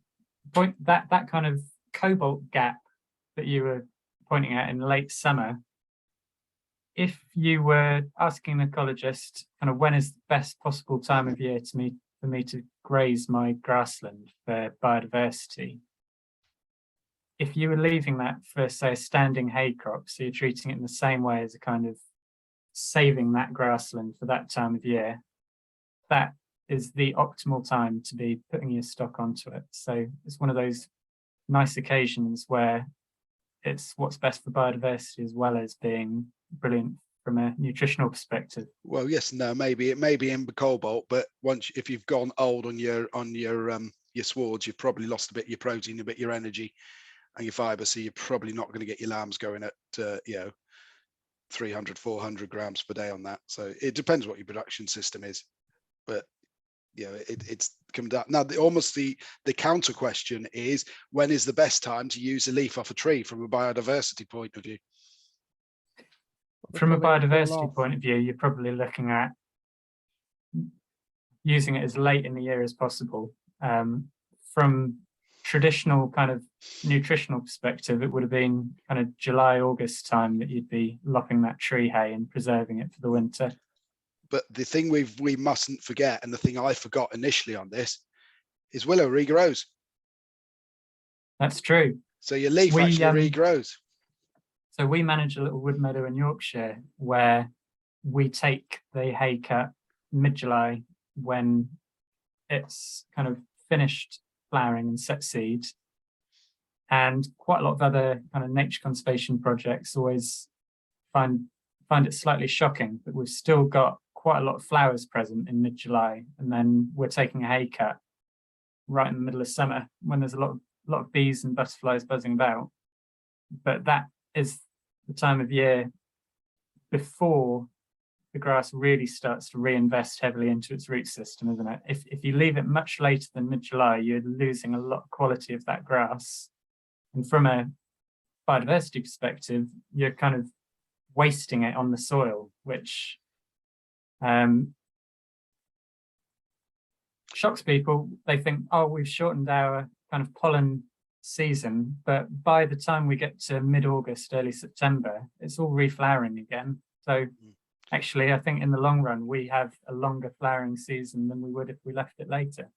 that kind of cobalt gap that you were pointing at in late summer. If you were asking an ecologist kind of when is the best possible time of year for me to graze my grassland for biodiversity, if you were leaving that for, say, a standing hay crop, so you're treating it in the same way as a kind of saving that grassland for that time of year, that is the optimal time to be putting your stock onto it. So it's one of those nice occasions where it's what's best for biodiversity as well as being brilliant from a nutritional perspective. Well, yes, no, maybe it may be in the cobalt, but if you've gone old on your swards, you've probably lost a bit of your protein, a bit of your energy and your fiber, so you're probably not going to get your lambs going at 300, 400 grams per day on that. So it depends what your production system is, but it's come down now. The counter question is, when is the best time to use a leaf off a tree from a biodiversity point of view? From a biodiversity point of view, you're probably looking at using it as late in the year as possible. From traditional kind of nutritional perspective, it would have been kind of July, August time that you'd be lopping that tree hay and preserving it for the winter. But the thing we mustn't forget, and the thing I forgot initially on this, is willow regrows. That's true. So your leaf actually regrows. So we manage a little wood meadow in Yorkshire where we take the hay cut mid-July when it's kind of finished flowering and set seed. And quite a lot of other kind of nature conservation projects always find it slightly shocking that we've still got quite a lot of flowers present in mid-July, and then we're taking a hay cut right in the middle of summer when there's a lot of bees and butterflies buzzing about. But that is the time of year before the grass really starts to reinvest heavily into its root system, isn't it? If you leave it much later than mid-July, you're losing a lot of quality of that grass. And from a biodiversity perspective, you're kind of wasting it on the soil, which shocks people. They think, oh, we've shortened our kind of pollen season, but by the time we get to mid-August, early September, it's all reflowering again. So actually, I think in the long run, we have a longer flowering season than we would if we left it later.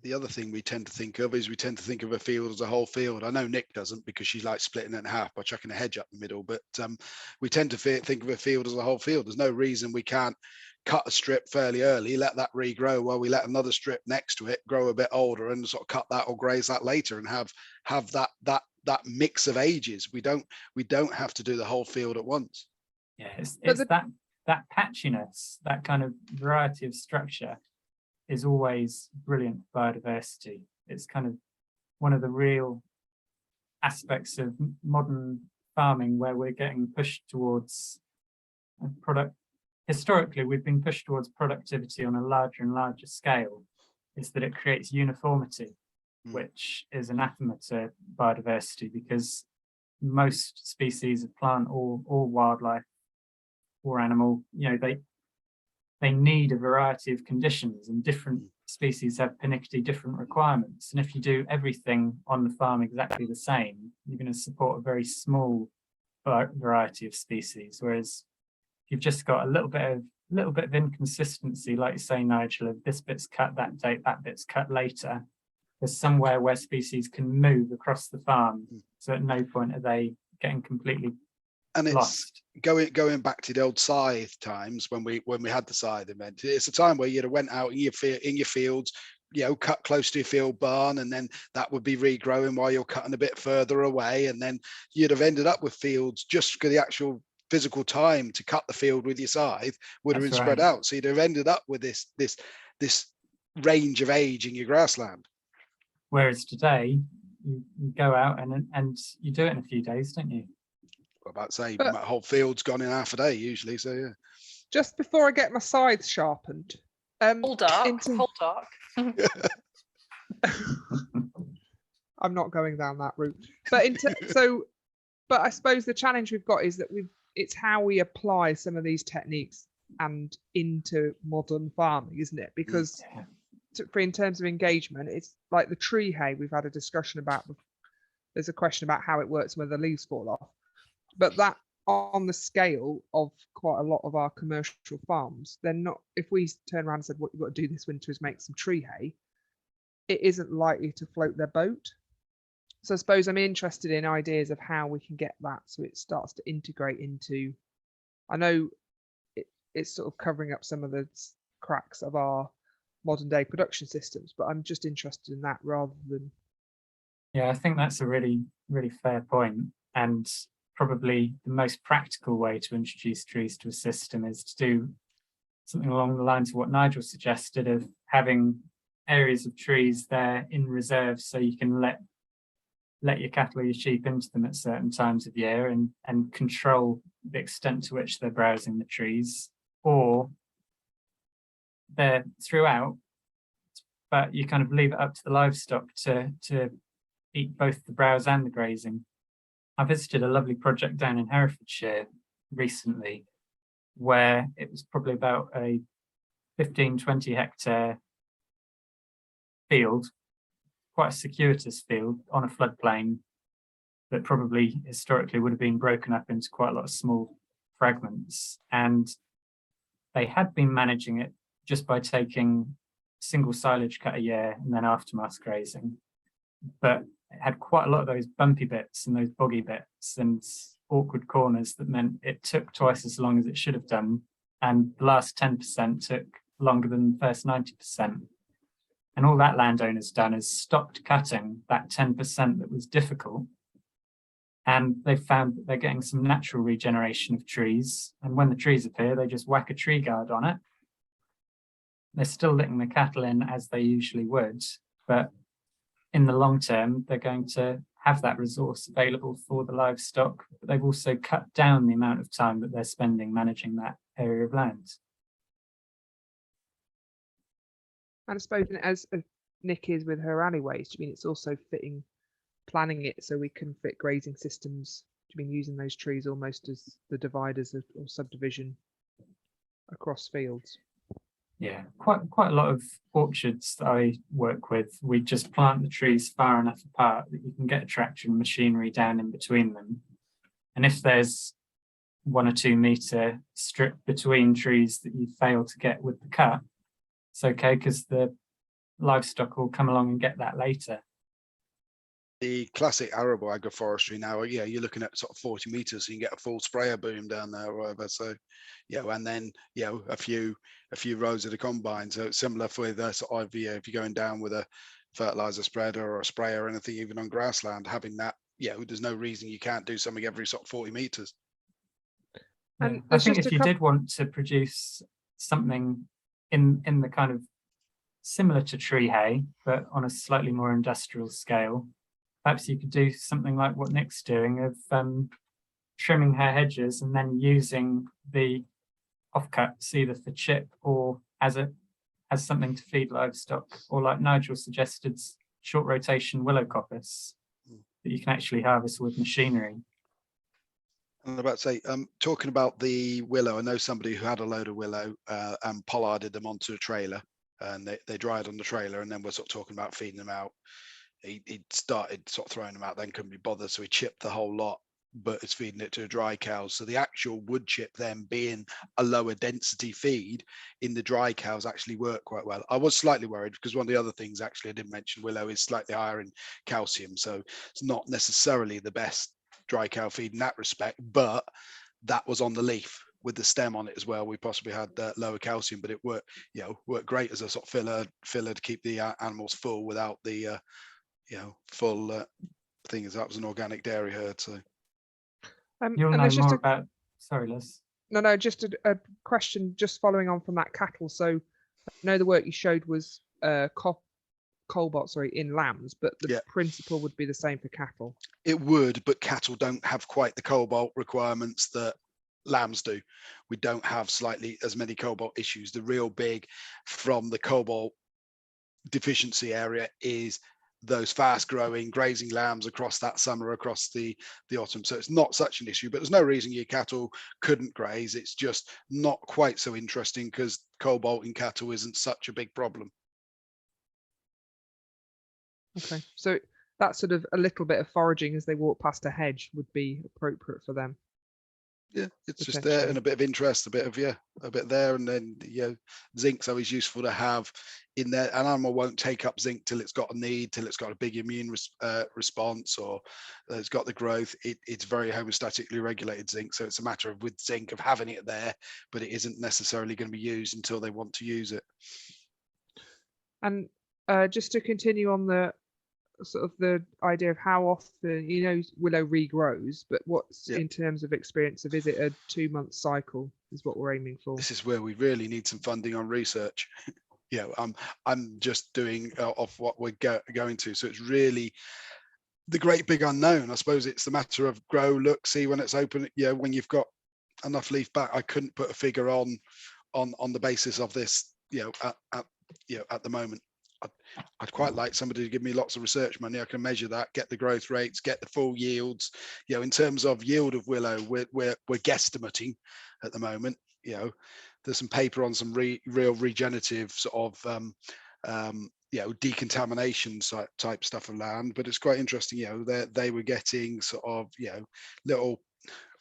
The other thing we tend to think of is we tend to think of a field as a whole field. I know Nick doesn't, because she likes splitting it in half by chucking a hedge up the middle, but we tend to think of a field as a whole field. There's no reason we can't cut a strip fairly early, let that regrow while we let another strip next to it grow a bit older, and sort of cut that or graze that later, and have that mix of ages. We don't have to do the whole field at once. Yeah, it's that patchiness, that kind of variety of structure is always brilliant for biodiversity. It's kind of one of the real aspects of modern farming where we're getting pushed towards product. Historically, we've been pushed towards productivity on a larger and larger scale, is that it creates uniformity, which is anathema to biodiversity, because most species of plant or wildlife or animal, they need a variety of conditions, and different species have pernickety different requirements. And if you do everything on the farm exactly the same, you're going to support a very small variety of species. Whereas you've just got a little bit of inconsistency, like you say, Nigel, of this bit's cut that date, that bit's cut later. There's somewhere where species can move across the farm, so at no point are they getting completely lost. Going back to the old scythe times when we had the scythe invented. It's a time where you'd have went out in your fields, cut close to your field barn, and then that would be regrowing while you're cutting a bit further away, and then you'd have ended up with fields just for the actual physical time to cut the field with your scythe would have been spread out. So you'd have ended up with this range of age in your grassland. Whereas today, you go out and you do it in a few days, don't you? About say my whole field's gone in half a day usually. So yeah. Just before I get my scythe sharpened, hold dark. I'm not going down that route. But but I suppose the challenge we've got is that it's how we apply some of these techniques and into modern farming, isn't it? Because in terms of engagement, it's like the tree hay we've had a discussion about. There's a question about how it works when the leaves fall off. But that on the scale of quite a lot of our commercial farms, they're not, if we turn around and said, what you've got to do this winter is make some tree hay, it isn't likely to float their boat. So I suppose I'm interested in ideas of how we can get that so it starts to integrate into, I know it's sort of covering up some of the cracks of our modern day production systems, but I'm just interested in that rather than. Yeah, I think that's a really, really fair point. And probably the most practical way to introduce trees to a system is to do something along the lines of what Nigel suggested, of having areas of trees there in reserve so you can let your cattle or your sheep into them at certain times of year and control the extent to which they're browsing the trees, or they're throughout, but you kind of leave it up to the livestock to eat both the browse and the grazing. I visited a lovely project down in Herefordshire recently where it was probably about a 15-20 hectare field quite a circuitous field on a floodplain that probably historically would have been broken up into quite a lot of small fragments. And they had been managing it just by taking single silage cut a year and then aftermath grazing. But it had quite a lot of those bumpy bits and those boggy bits and awkward corners that meant it took twice as long as it should have done. And the last 10% took longer than the first 90%. And all that landowner's done is stopped cutting that 10% that was difficult. And they've found that they're getting some natural regeneration of trees. And when the trees appear, they just whack a tree guard on it. They're still letting the cattle in as they usually would, but in the long term, they're going to have that resource available for the livestock. But they've also cut down the amount of time that they're spending managing that area of land. And I suppose as Nick is with her alleyways, do you mean it's also planning it so we can fit grazing systems? Do you mean using those trees almost as the dividers or subdivision across fields? Yeah, quite a lot of orchards that I work with, we just plant the trees far enough apart that you can get traction machinery down in between them. And if there's 1 or 2 meter strip between trees that you fail to get with the cut, it's okay because the livestock will come along and get that later. The classic arable agroforestry now, yeah, you're looking at sort of 40 meters, so you can get a full sprayer boom down there or whatever. So, yeah, and then, you know, a few rows of the combine. So it's similar for the sort of, if you're going down with a fertilizer spreader or a sprayer or anything, even on grassland, having that, yeah, there's no reason you can't do something every sort of 40 meters. And yeah. I think if you did want to produce something in the kind of similar to tree hay, but on a slightly more industrial scale, perhaps you could do something like what Nick's doing of trimming her hedges and then using the offcuts either for chip or as something to feed livestock, or like Nigel suggested, short rotation willow coppice that you can actually harvest with machinery. I'm about to say, talking about the willow, I know somebody who had a load of willow and pollarded them onto a trailer, and they dried on the trailer, and then we're sort of talking about feeding them out. He started sort of throwing them out, then couldn't be bothered, so he chipped the whole lot, but it's feeding it to dry cows. So the actual wood chip then being a lower density feed in the dry cows actually worked quite well. I was slightly worried because one of the other things actually I didn't mention, willow is slightly higher in calcium, so it's not necessarily the best dry cow feed in that respect, but that was on the leaf with the stem on it as well. We possibly had lower calcium, but it worked, you know, worked great as a sort of filler to keep the animals full without the full thing. Is that was an organic dairy herd. So you'll know more about. Sorry, Liz. No, just a question, just following on from that cattle. So I know the work you showed was cobalt, in lambs, but the principle would be the same for cattle. It would, but cattle don't have quite the cobalt requirements that lambs do. We don't have slightly as many cobalt issues. The real big from the cobalt deficiency area is those fast growing grazing lambs across that summer, across the autumn. So it's not such an issue, but there's no reason your cattle couldn't graze. It's just not quite so interesting because cobalt in cattle isn't such a big problem. Okay, so that sort of a little bit of foraging as they walk past a hedge would be appropriate for them. Yeah, it's just there, and a bit of interest, a bit there, and then zinc's always useful to have in there. An animal won't take up zinc till it's got a need, till it's got a big immune response, or it's got the growth. It's very homeostatically regulated zinc, so it's a matter of with zinc of having it there, but it isn't necessarily going to be used until they want to use it. And just to continue on the sort of the idea of how often willow regrows, but what's in terms of experience of, is it a 2-month cycle is what we're aiming for? This is where we really need some funding on research. I'm just doing off what we're going to, so it's really the great big unknown. I suppose it's the matter of grow, look, see when it's open, when you've got enough leaf back. I couldn't put a figure on the basis of this at the moment. I'd quite like somebody to give me lots of research money. I can measure that, get the growth rates, get the full yields. In terms of yield of willow, we're guesstimating at the moment. There's some paper on some real regenerative sort of decontamination type stuff of land. But it's quite interesting, they were getting sort of, little,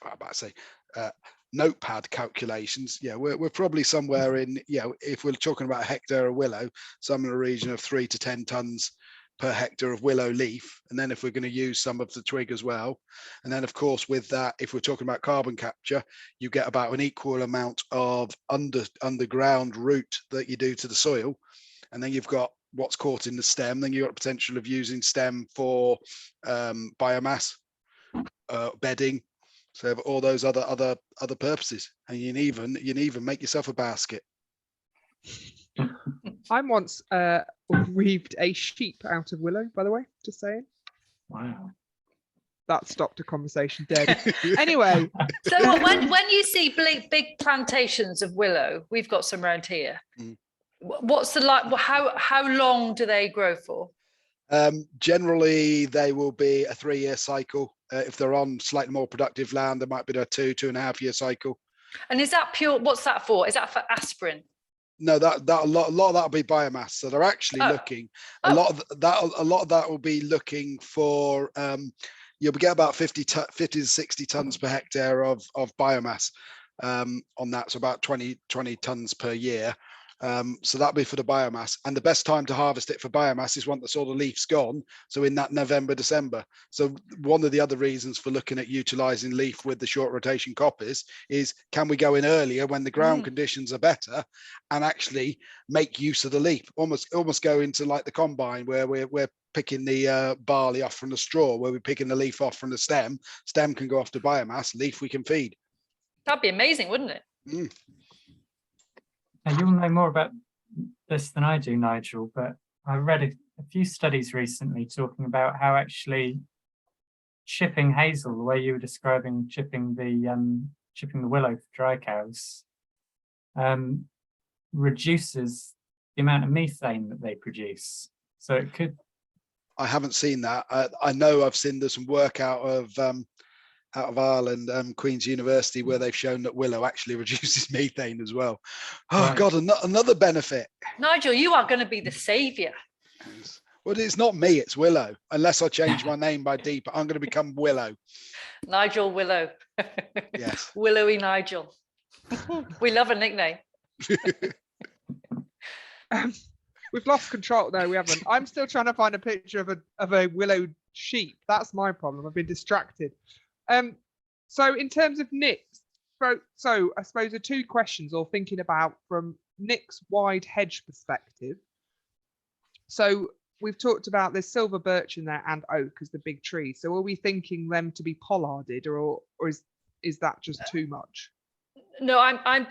I might say, notepad calculations. We're probably somewhere in, if we're talking about a hectare of willow, some in the region of 3 to 10 tons per hectare of willow leaf. And then if we're going to use some of the twig as well, and then of course with that, if we're talking about carbon capture, you get about an equal amount of underground root that you do to the soil. And then you've got what's caught in the stem. Then you've got the potential of using stem for biomass, bedding, so all those other purposes. And you can even make yourself a basket. I once weaved a sheep out of willow, by the way, just saying. Wow. That stopped a conversation dead. Anyway. So when you see big plantations of willow, we've got some around here. Mm. What's the how long do they grow for? Generally, they will be a 3-year cycle. If they're on slightly more productive land, there might be a 2.5 year cycle. And is that pure? What's that for? Is that for aspirin? No, that a lot of that will be biomass. So they're actually looking a lot of that will be looking for. You'll get about 50 to 60 tons per hectare of biomass on that. So about 20 tons per year. So that'll be for the biomass, and the best time to harvest it for biomass is once the sort of leaf's gone. So in that November, December. So one of the other reasons for looking at utilizing leaf with the short rotation copies is, can we go in earlier when the ground conditions are better and actually make use of the leaf? Almost go into like the combine where we're picking the barley off from the straw, where we're picking the leaf off from the stem. Stem can go off to biomass, leaf we can feed. That'd be amazing, wouldn't it? Mm. Now, you'll know more about this than I do, Nigel, but I read a few studies recently talking about how actually chipping hazel, the way you were describing chipping the willow for dry cows, reduces the amount of methane that they produce. So it could. I haven't seen that. I know I've seen there's some work out of Ireland, Queen's University, where they've shown that willow actually reduces methane as well. Oh, right. God, another benefit. Nigel, you are going to be the saviour. Well, it's not me, it's Willow. Unless I change my name by deep, I'm going to become Willow. Nigel Willow. Yes. Willowy Nigel. We love a nickname. We've lost control. No, we haven't. I'm still trying to find a picture of a willow sheep. That's my problem. I've been distracted. So in terms of Nick's, so I suppose the two questions, or thinking about from Nick's wide hedge perspective. So we've talked about there's silver birch in there and oak as the big tree. So are we thinking them to be pollarded, or is that just too much? No, I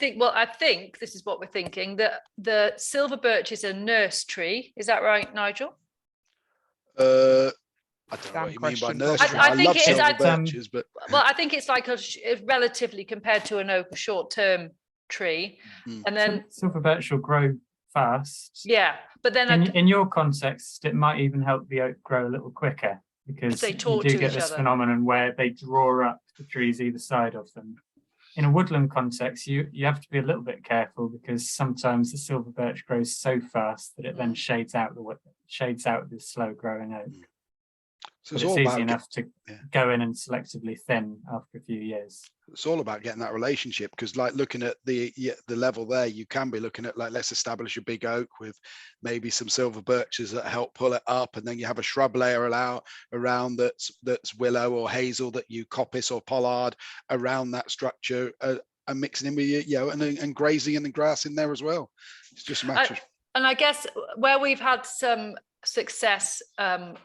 think this is what we're thinking, that the silver birch is a nurse tree. Is that right, Nigel? I don't know what you mean by nursery. I think love silver birches, but well, I think it's like a relatively, compared to an oak, a short-term tree, and then silver birch will grow fast. Yeah, but then in your context, it might even help the oak grow a little quicker, because they talk you do to get each this other. phenomenon where they draw up the trees either side of them. In a woodland context, you have to be a little bit careful, because sometimes the silver birch grows so fast that it then shades out the slow growing oak. So it's easy enough to go in and selectively thin after a few years. It's all about getting that relationship, because like looking at the level there, you can be looking at, like, let's establish a big oak with maybe some silver birches that help pull it up, and then you have a shrub layer around that's willow or hazel that you coppice or pollard around that structure, and mixing in with and grazing in the grass in there as well. It's just a matter of... And I guess where we've had some success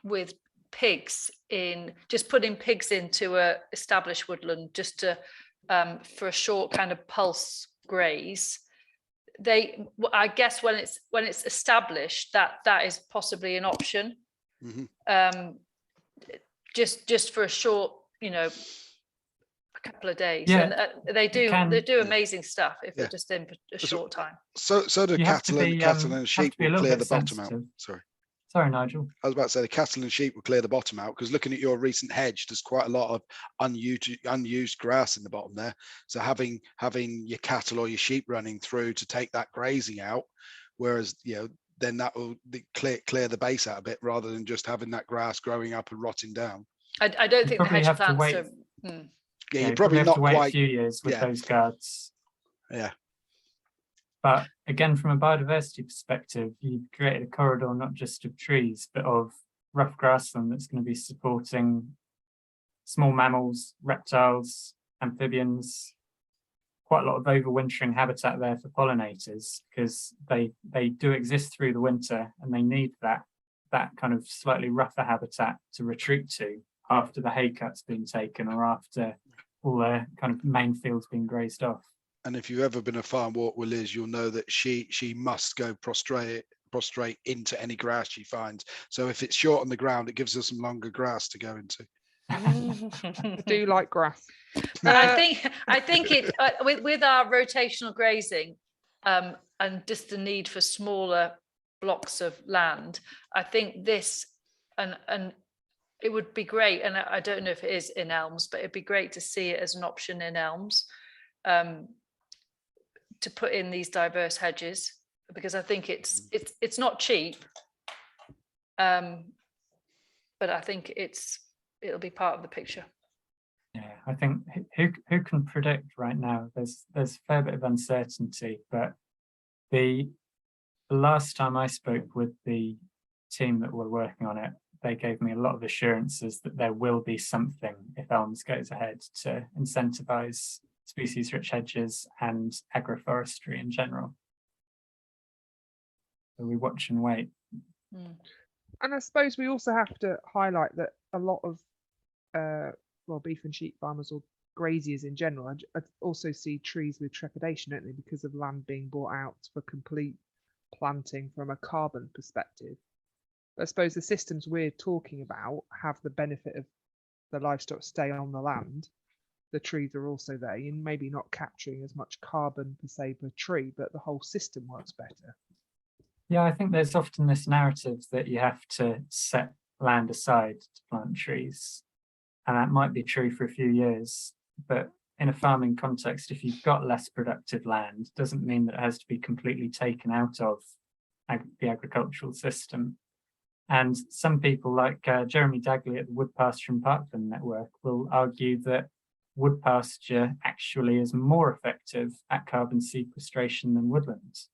with pigs, in just putting pigs into a established woodland just to for a short kind of pulse graze, I guess when it's established, that is possibly an option. Just for a short, a couple of days. And they do amazing stuff if they're just in for a short time. So do cattle and sheep will clear the bottom out. Sorry, Nigel. I was about to say the cattle and sheep will clear the bottom out, because looking at your recent hedge, there's quite a lot of unused grass in the bottom there. So having your cattle or your sheep running through to take that grazing out, whereas then that will clear the base out a bit, rather than just having that grass growing up and rotting down. I don't think the probably hedge have to plants wait. are. Yeah, you you're probably have not to wait quite. a few years with yeah. those guards. Yeah. But again, from a biodiversity perspective, you've created a corridor not just of trees, but of rough grassland that's going to be supporting small mammals, reptiles, amphibians, quite a lot of overwintering habitat there for pollinators, because they do exist through the winter and they need that kind of slightly rougher habitat to retreat to after the hay cut's been taken or after all their kind of main fields being grazed off. And if you've ever been a farm walk with Liz, you'll know that she must go prostrate into any grass she finds. So if it's short on the ground, it gives her some longer grass to go into. I do like grass. But I think it with our rotational grazing and just the need for smaller blocks of land, I think this and it would be great, and I don't know if it is in Elms, but it'd be great to see it as an option in Elms, to put in these diverse hedges, because I think it's not cheap, but I think it'll be part of the picture. Yeah, I think who can predict right now? There's a fair bit of uncertainty, but the last time I spoke with the team that were working on it, they gave me a lot of assurances that there will be something if Elms goes ahead to incentivize species-rich hedges and agroforestry in general. So we watch and wait. And I suppose we also have to highlight that a lot of beef and sheep farmers or graziers in general, I also see trees with trepidation, don't they, because of land being bought out for complete planting from a carbon perspective. I suppose the systems we're talking about have the benefit of the livestock stay on the land. The trees are also there, and maybe not capturing as much carbon per se per tree, but the whole system works better. Yeah, I think there's often this narrative that you have to set land aside to plant trees, and that might be true for a few years, but in a farming context, if you've got less productive land, doesn't mean that it has to be completely taken out of the agricultural system. And some people like Jeremy Dagley at the Wood Pasture and Parkland Network will argue that wood pasture actually is more effective at carbon sequestration than woodlands,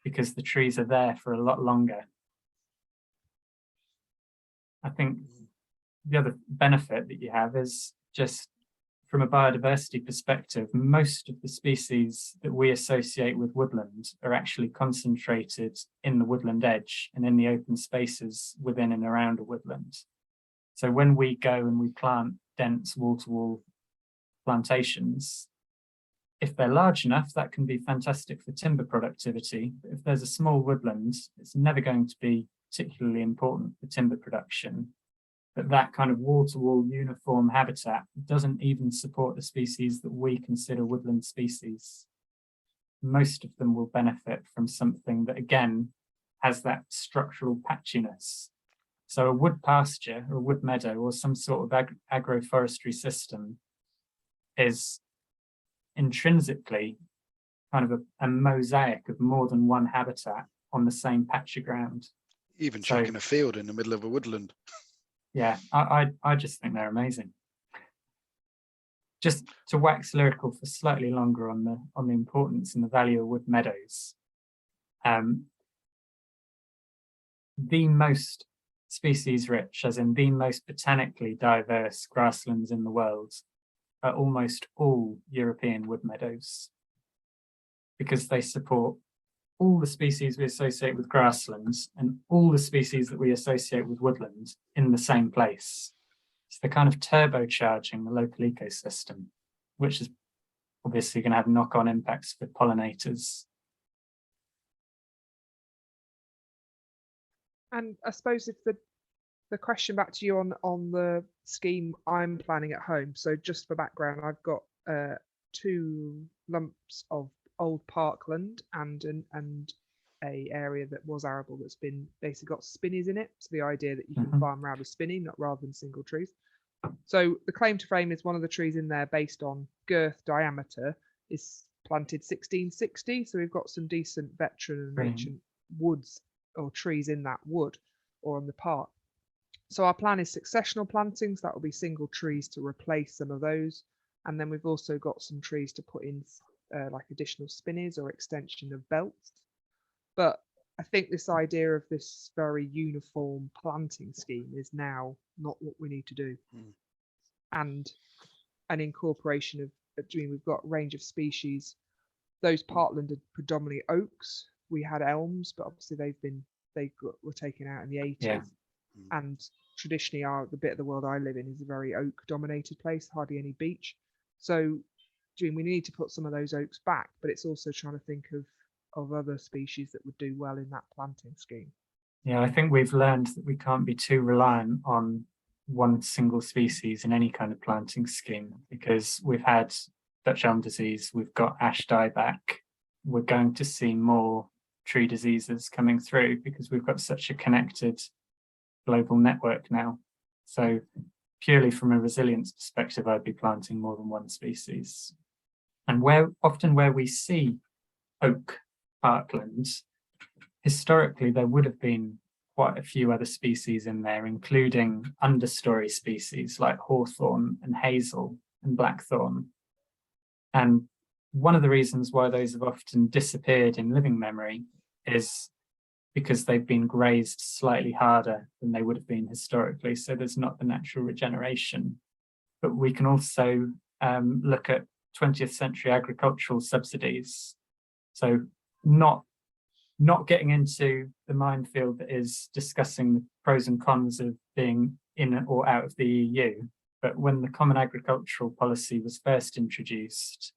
because the trees are there for a lot longer. I think the other benefit that you have is just from a biodiversity perspective, most of the species that we associate with woodland are actually concentrated in the woodland edge and in the open spaces within and around a woodland. So when we go and we plant dense wall-to-wall plantations, if they're large enough, that can be fantastic for timber productivity. But if there's a small woodland, it's never going to be particularly important for timber production. But that kind of wall-to-wall uniform habitat doesn't even support the species that we consider woodland species. Most of them will benefit from something that, again, has that structural patchiness. So a wood pasture or a wood meadow or some sort of agroforestry system is intrinsically kind of a mosaic of more than one habitat on the same patch of ground. Even checking a field in the middle of a woodland. Yeah, I just think they're amazing. Just to wax lyrical for slightly longer on the importance and the value of wood meadows. The most species rich, as in the most botanically diverse grasslands in the world, are almost all European wood meadows, because they support all the species we associate with grasslands and all the species that we associate with woodland in the same place. So they're kind of turbocharging the local ecosystem, which is obviously going to have knock-on impacts for pollinators. And I suppose if the question back to you on the scheme I'm planning at home. So just for background, I've got 2 lumps of old parkland and a area that was arable that's been basically got spinneys in it. So the idea that you can farm around a spinney, not rather than single trees. So the claim to fame is one of the trees in there based on girth diameter is planted 1660. So we've got some decent veteran and ancient woods or trees in that wood or on the park. So our plan is successional plantings. That will be single trees to replace some of those. And then we've also got some trees to put in like additional spinneys or extension of belts. But I think this idea of this very uniform planting scheme is now not what we need to do. And an incorporation of, we've got a range of species. Those parkland are predominantly oaks. We had elms, but obviously were taken out in the 80s. Yeah. And traditionally the bit of the world I live in is a very oak dominated place, hardly any beech. So we need to put some of those oaks back, but it's also trying to think of other species that would do well in that planting scheme. Yeah, I think we've learned that we can't be too reliant on one single species in any kind of planting scheme, because we've had Dutch elm disease, we've got ash dieback, we're going to see more tree diseases coming through because we've got such a connected global network now. So purely from a resilience perspective, I'd be planting more than one species. And often where we see oak parklands, historically there would have been quite a few other species in there, including understory species like hawthorn and hazel and blackthorn. And one of the reasons why those have often disappeared in living memory is because they've been grazed slightly harder than they would have been historically. So there's not the natural regeneration. But we can also look at 20th century agricultural subsidies. So not getting into the minefield that is discussing the pros and cons of being in or out of the EU. But when the Common Agricultural Policy was first introduced,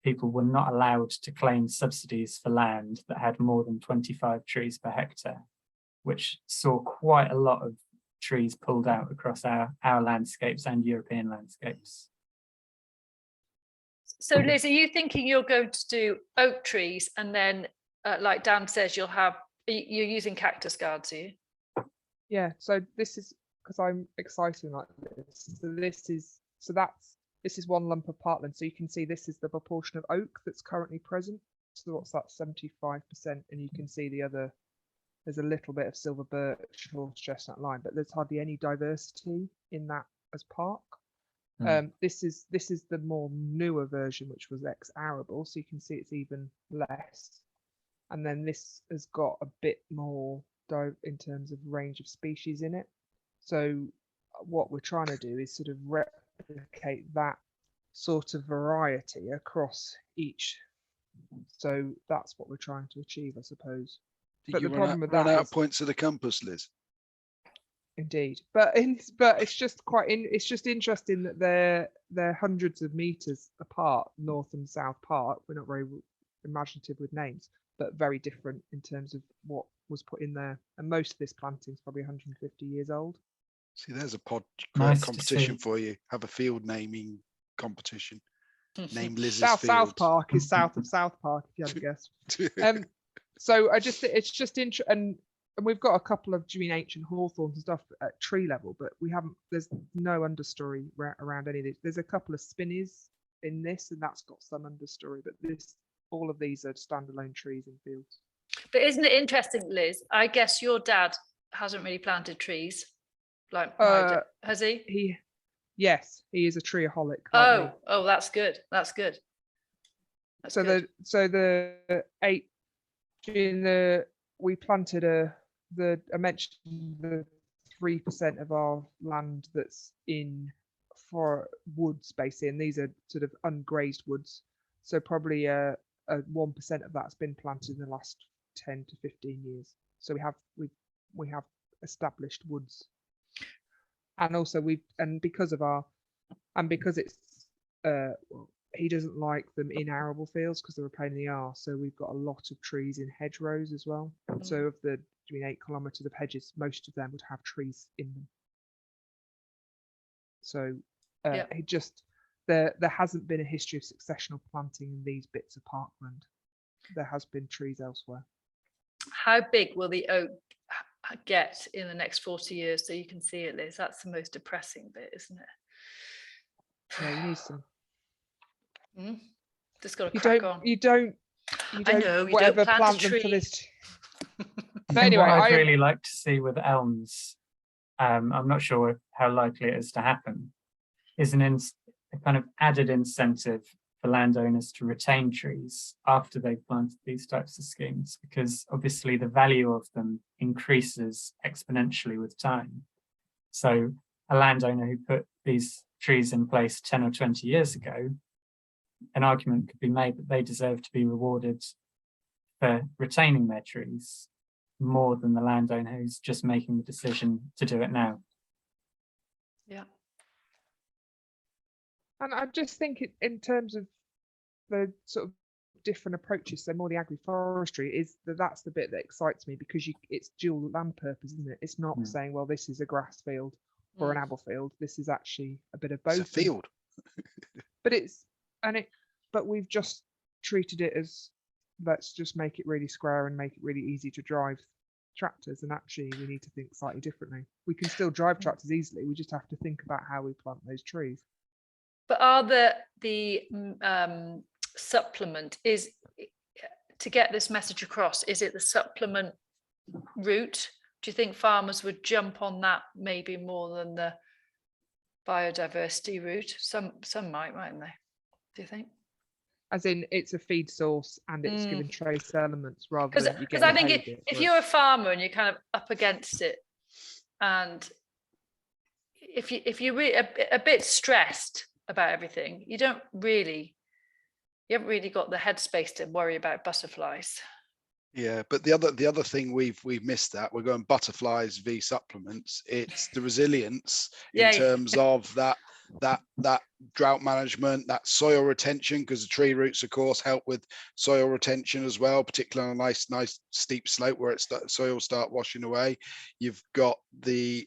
people were not allowed to claim subsidies for land that had more than 25 trees per hectare, which saw quite a lot of trees pulled out across our landscapes and European landscapes. So Liz, are you thinking you're going to do oak trees and then, like Dan says, you're using cactus guards, are you? Yeah, so this is because I'm excited like this. So this is one lump of parkland. So you can see this is the proportion of oak that's currently present. So what's that, 75%? And you can see there's a little bit of silver birch, horse chestnut lime, but there's hardly any diversity in that as park. This is the more newer version, which was ex-arable. So you can see it's even less. And then this has got a bit more in terms of range of species in it. So what we're trying to do is sort of replicate that sort of variety across each. So that's what we're trying to achieve, I suppose. But the problem with that run out of points of the compass, Liz. Indeed, but it's just it's just interesting that they're hundreds of meters apart, North and South Park. We're not very imaginative with names, but very different in terms of what was put in there. And most of this planting is probably 150 years old. See, there's a Nice competition for you. Have a field naming competition. Name Liz's South field. South Park is south of South Park, if you haven't guessed. So it's just interesting, and we've got a couple of ancient hawthorns and stuff at tree level, but there's no understory around any of these. There's a couple of spinneys in this, and that's got some understory, but all of these are standalone trees in fields. But isn't it interesting, Liz? I guess your dad hasn't really planted trees, like has he? Yes, he is a treeaholic. Oh, that's good. That's good. We planted I mentioned the 3% of our land that's for woods basically, and these are sort of ungrazed woods. So probably 1% of that's been planted in the last 10 to 15 years. So we have established woods, and also because it's he doesn't like them in arable fields because they're a pain in the arse. So we've got a lot of trees in hedgerows as well. So of the 8 kilometres of hedges, most of them would have trees in them. So there hasn't been a history of successional planting in these bits of parkland. There has been trees elsewhere. How big will the oak get in the next 40 years? So you can see it, Liz. That's the most depressing bit, isn't it? Yeah, you need some. Just got to crack on. You don't I know, you whatever don't plant a them for tree. this. I But think anyway, what I'd I really like to see with elms, I'm not sure how likely it is to happen, is a kind of added incentive for landowners to retain trees after they've planted these types of schemes, because obviously the value of them increases exponentially with time. So a landowner who put these trees in place 10 or 20 years ago, an argument could be made that they deserve to be rewarded for retaining their trees more than the landowner who's just making the decision to do it now. Yeah. And I just think in terms of the sort of different approaches, so more the agroforestry, is that's the bit that excites me, because it's dual land purpose, isn't it? It's not saying, well, this is a grass field or an apple field. This is actually a bit of both. It's a field. But we've just treated it as, let's just make it really square and make it really easy to drive tractors, and actually we need to think slightly differently. We can still drive tractors easily, we just have to think about how we plant those trees. But are the supplement is to get this message across? Is it the supplement route? Do you think farmers would jump on that maybe more than the biodiversity route? Some might, mightn't they? Do you think? As in, it's a feed source and it's given trace elements rather than you because get I think if you're a farmer and you're kind of up against it, and if you're really a bit stressed about everything, you haven't really got the headspace to worry about butterflies. Yeah, but the other thing we've missed, that we're going butterflies v supplements. It's the resilience in terms of that drought management, that soil retention, because the tree roots, of course, help with soil retention as well, particularly on a nice steep slope where soil start washing away. You've got the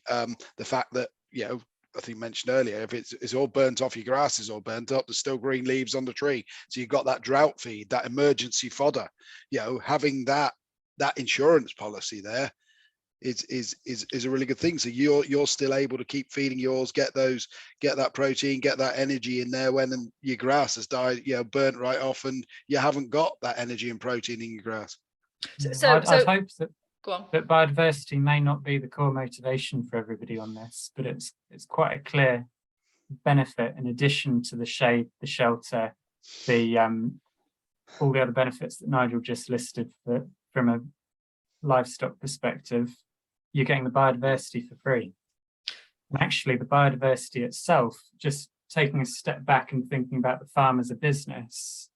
fact that, you know, I think mentioned earlier, if it's all burnt off, your grass is all burnt up, there's still green leaves on the tree. So you've got that drought feed, that emergency fodder. You know, having that insurance policy there is a really good thing. So you're still able to keep feeding yours, get that protein, get that energy in there when your grass has died, you know, burnt right off, and you haven't got that energy and protein in your grass. I'd hope that go on. That biodiversity may not be the core motivation for everybody on this, but it's quite a clear benefit in addition to the shade, the shelter, the all the other benefits that Nigel just listed. From a livestock perspective, you're getting the biodiversity for free. And actually, the biodiversity itself, just taking a step back and thinking about the farm as a business,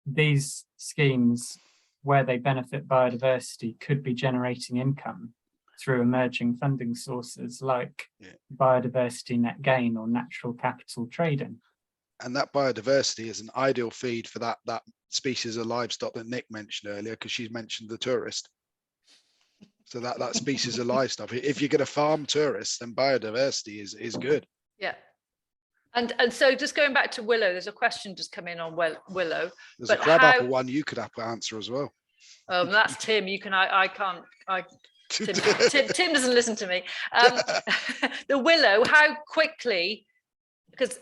these schemes where they benefit biodiversity could be generating income through emerging funding sources like biodiversity net gain or natural capital trading. And that biodiversity is an ideal feed for that species of livestock that Nick mentioned earlier, because she's mentioned the tourist. So that species of livestock, if you're going to farm tourists, then biodiversity is good. Yeah. And so just going back to willow, there's a question just come in on willow. There's a crabapple one you could answer as well. That's Tim. You can. I can't. Tim doesn't listen to me. The willow. How quickly? Because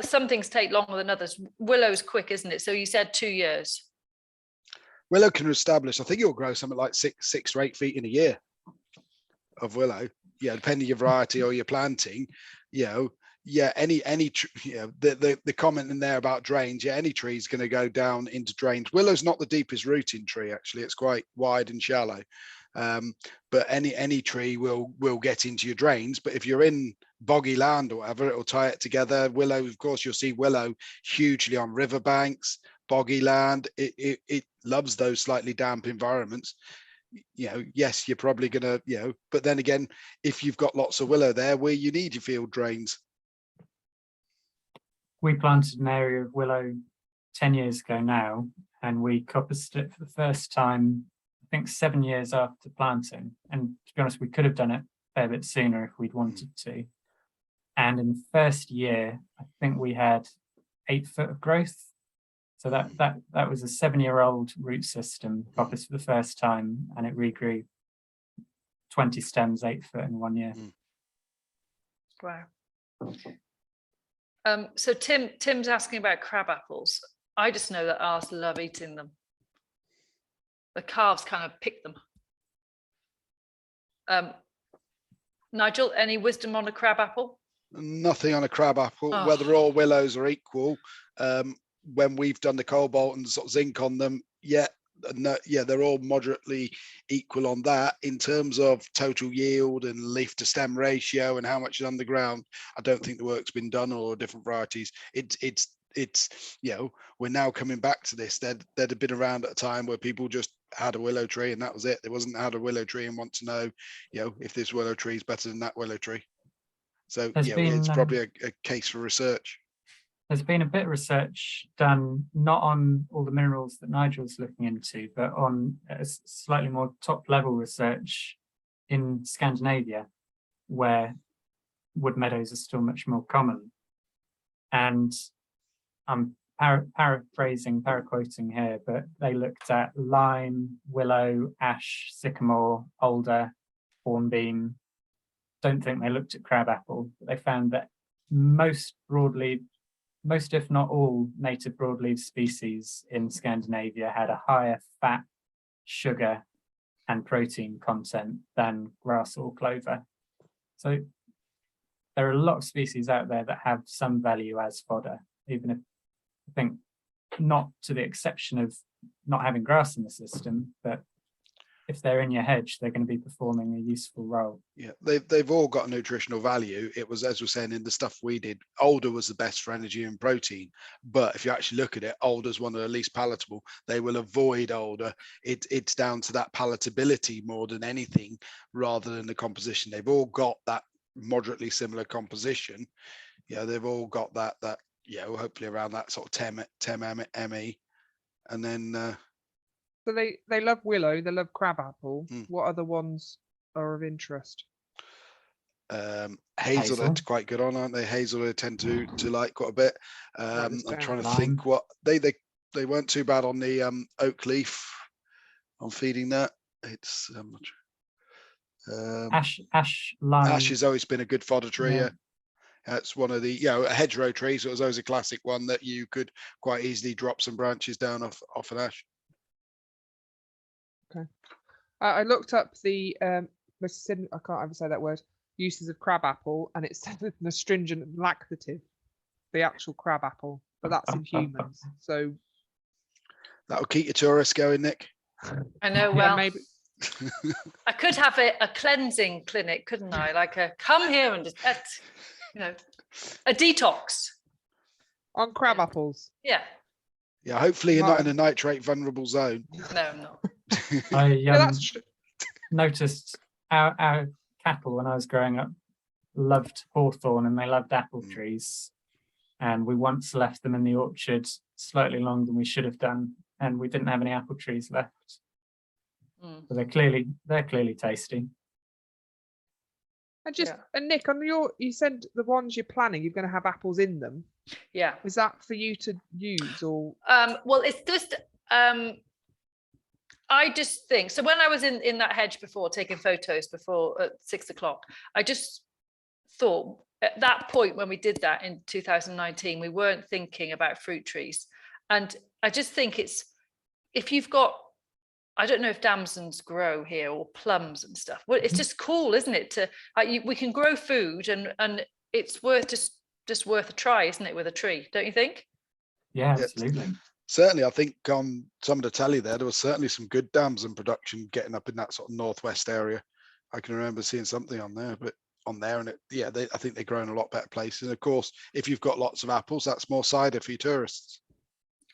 some things take longer than others. Willow's quick, isn't it? So you said 2 years. Willow can establish. I think it'll grow something like 6 or 8 feet in a year of willow. Yeah, depending on your variety or your planting. You know. Yeah, any you know, the comment in there about drains, yeah, any tree is going to go down into drains. Willow's not the deepest rooting tree, actually. It's quite wide and shallow, but any tree will get into your drains. But if you're in boggy land or whatever, it'll tie it together. Willow, of course, you'll see willow hugely on riverbanks, boggy land. It loves those slightly damp environments. You know, yes, you're probably gonna, you know, but then again, if you've got lots of willow there, where you need your field drains. We planted an area of willow 10 years ago now, and we coppiced it for the first time, I think 7 years after planting. And to be honest, we could have done it a fair bit sooner if we'd wanted to. And in the first year, I think we had 8 foot of growth. So that was a 7-year-old root system, coppiced for the first time, and it regrew 20 stems, 8 foot in 1 year. Wow. So Tim's asking about crab apples. I just know that ours love eating them. The calves kind of pick them. Nigel, any wisdom on a crabapple? Nothing on a crabapple. Oh. Whether all willows are equal, when we've done the cobalt and sort of zinc on them, yeah, no, yeah, they're all moderately equal on that. In terms of total yield and leaf to stem ratio and how much is underground, I don't think the work's been done, or different varieties. It's you know, we're now coming back to this. They'd have been around at a time where people just had a willow tree and that was it. There wasn't had a willow tree and want to know, you know, if this willow tree is better than that willow tree. So yeah, it's probably a case for research. There's been a bit of research done, not on all the minerals that Nigel's looking into, but on a slightly more top level research in Scandinavia, where wood meadows are still much more common. And I'm paraquoting here, but they looked at lime, willow, ash, sycamore, alder, hornbeam. Don't think they looked at crabapple, but they found that most if not all native broadleaf species in Scandinavia had a higher fat, sugar, and protein content than grass or clover. So there are a lot of species out there that have some value as fodder, even if I think not to the exception of not having grass in the system, but if they're in your hedge, they're going to be performing a useful role. Yeah, they've all got a nutritional value. It was, as we're saying, in the stuff we did, alder was the best for energy and protein. But if you actually look at it, alder's one of the least palatable. They will avoid alder. It's down to that palatability more than anything, rather than the composition. They've all got that moderately similar composition. Yeah, they've all got that yeah, hopefully around that sort of 10 ME, and then. So they love willow, they love crabapple. What other ones are of interest? Hazel are quite good on, aren't they? Hazel they tend to like quite a bit. I'm trying to think what they weren't too bad on the oak leaf. On feeding that, it's lime. Ash has always been a good fodder tree. Yeah. That's one of the, you know, a hedgerow tree, so it was always a classic one that you could quite easily drop some branches down off an ash. Okay. I looked up the I can't ever say that word, uses of crabapple, and it says an astringent and laxative, the actual crabapple, but that's in humans. So that'll keep your tourists going, Nick. I know, well, yeah, maybe. I could have a cleansing clinic, couldn't I? Like come here and just, you know, a detox. On crabapples. Yeah. Yeah, hopefully you're not in a nitrate vulnerable zone. No, I'm not. I noticed our cattle when I was growing up loved hawthorn and they loved apple trees, and we once left them in the orchard slightly longer than we should have done, and we didn't have any apple trees left. But they're clearly tasty. And and Nick, on you said the ones you're planning, you're going to have apples in them. Yeah. Is that for you to use, or? Well, it's just I just think so. When I was in that hedge before, taking photos before at 6 o'clock, I just thought at that point when we did that in 2019, we weren't thinking about fruit trees, and I just think it's, if you've got, I don't know if damsons grow here or plums and stuff. Well, it's just cool, isn't it? To we can grow food, and it's worth just worth a try, isn't it, with a tree? Don't you think? Yeah, absolutely. Certainly, I think on some of the telly there was certainly some good damson production getting up in that sort of northwest area. I can remember seeing something on there, and I think they grow in a lot better places. And of course, if you've got lots of apples, that's more cider for your tourists.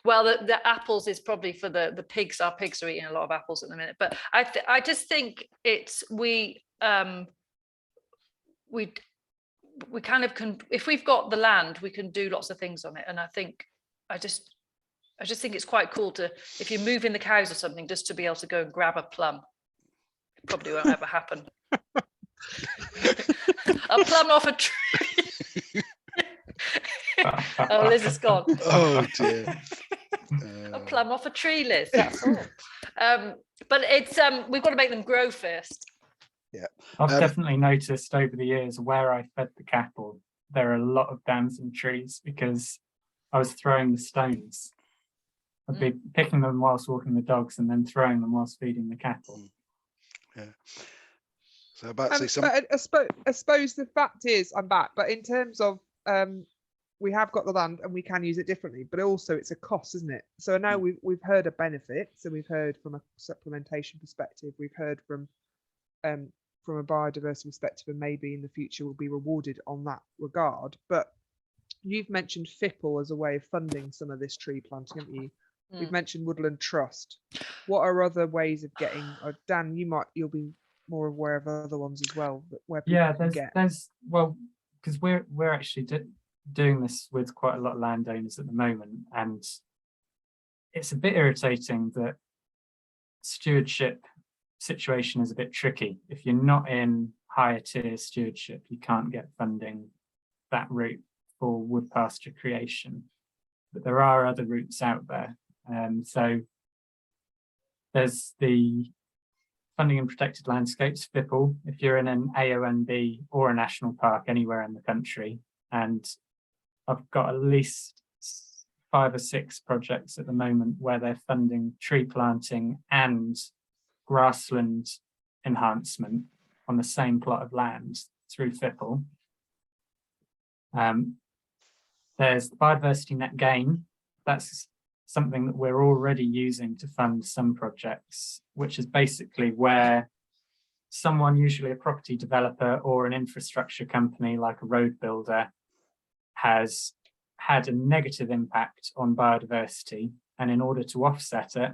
Well, the apples is probably for the pigs. Our pigs are eating a lot of apples at the minute. But I just think it's we kind of can, if we've got the land, we can do lots of things on it. And I just think it's quite cool to, if you're moving the cows or something, just to be able to go and grab a plum. It probably won't ever happen. A plum off a tree. Oh, Liz is gone. Oh dear. A plum off a tree, Liz. That's all. But it's we've got to make them grow first. Yeah, I've definitely noticed over the years where I fed the cattle, there are a lot of damson trees because I was throwing the stones. I'd be picking them whilst walking the dogs and then throwing them whilst feeding the cattle. Yeah. So about to say some. But I suppose the fact is, I'm back. But in terms of we have got the land and we can use it differently, but also it's a cost, isn't it? So now we've heard of benefits, and we've heard from a supplementation perspective, we've heard from a biodiversity perspective, and maybe in the future we'll be rewarded on that regard. But you've mentioned FIPL as a way of funding some of this tree planting, haven't you? We've mentioned Woodland Trust. What are other ways of getting? Dan, you'll be more aware of other ones as well. Where people can get. Well, because we're actually doing this with quite a lot of landowners at the moment, and it's a bit irritating that stewardship situation is a bit tricky. If you're not in higher tier stewardship, you can't get funding that route for wood pasture creation, but there are other routes out there. So there's the funding in protected landscapes, FIPL, if you're in an AONB or a national park anywhere in the country. And I've got at least 5 or 6 projects at the moment where they're funding tree planting and grassland enhancement on the same plot of land through FIPL. There's the biodiversity net gain. That's something that we're already using to fund some projects, which is basically where someone, usually a property developer or an infrastructure company like a road builder, has had a negative impact on biodiversity, and in order to offset it,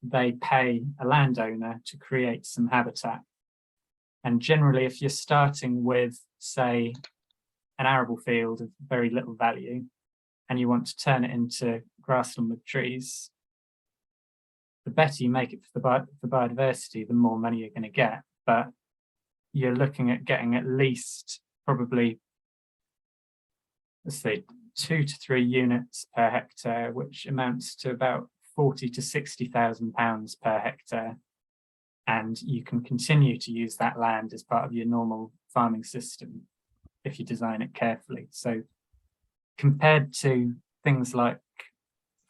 they pay a landowner to create some habitat. And generally, if you're starting with, say, an arable field of very little value, and you want to turn it into grassland with trees, the better you make it for biodiversity, the more money you're going to get. But you're looking at getting at least probably, let's say, 2 to 3 units per hectare, which amounts to about £40,000 to £60,000 per hectare. And you can continue to use that land as part of your normal farming system if you design it carefully. So compared to things like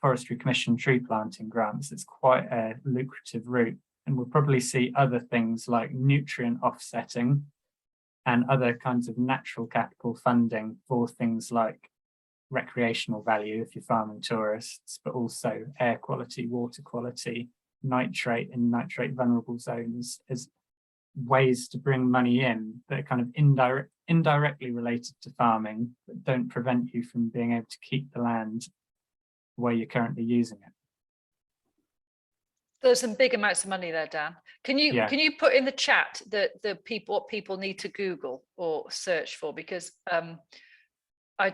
Forestry Commission tree planting grants, it's quite a lucrative route. And we'll probably see other things like nutrient offsetting and other kinds of natural capital funding for things like recreational value if you're farming tourists, but also air quality, water quality, nitrate and nitrate vulnerable zones as ways to bring money in that are kind of indirectly related to farming, but don't prevent you from being able to keep the land where you're currently using it. There's some big amounts of money there, Dan. Can you put in the chat what people need to Google or search for? Because I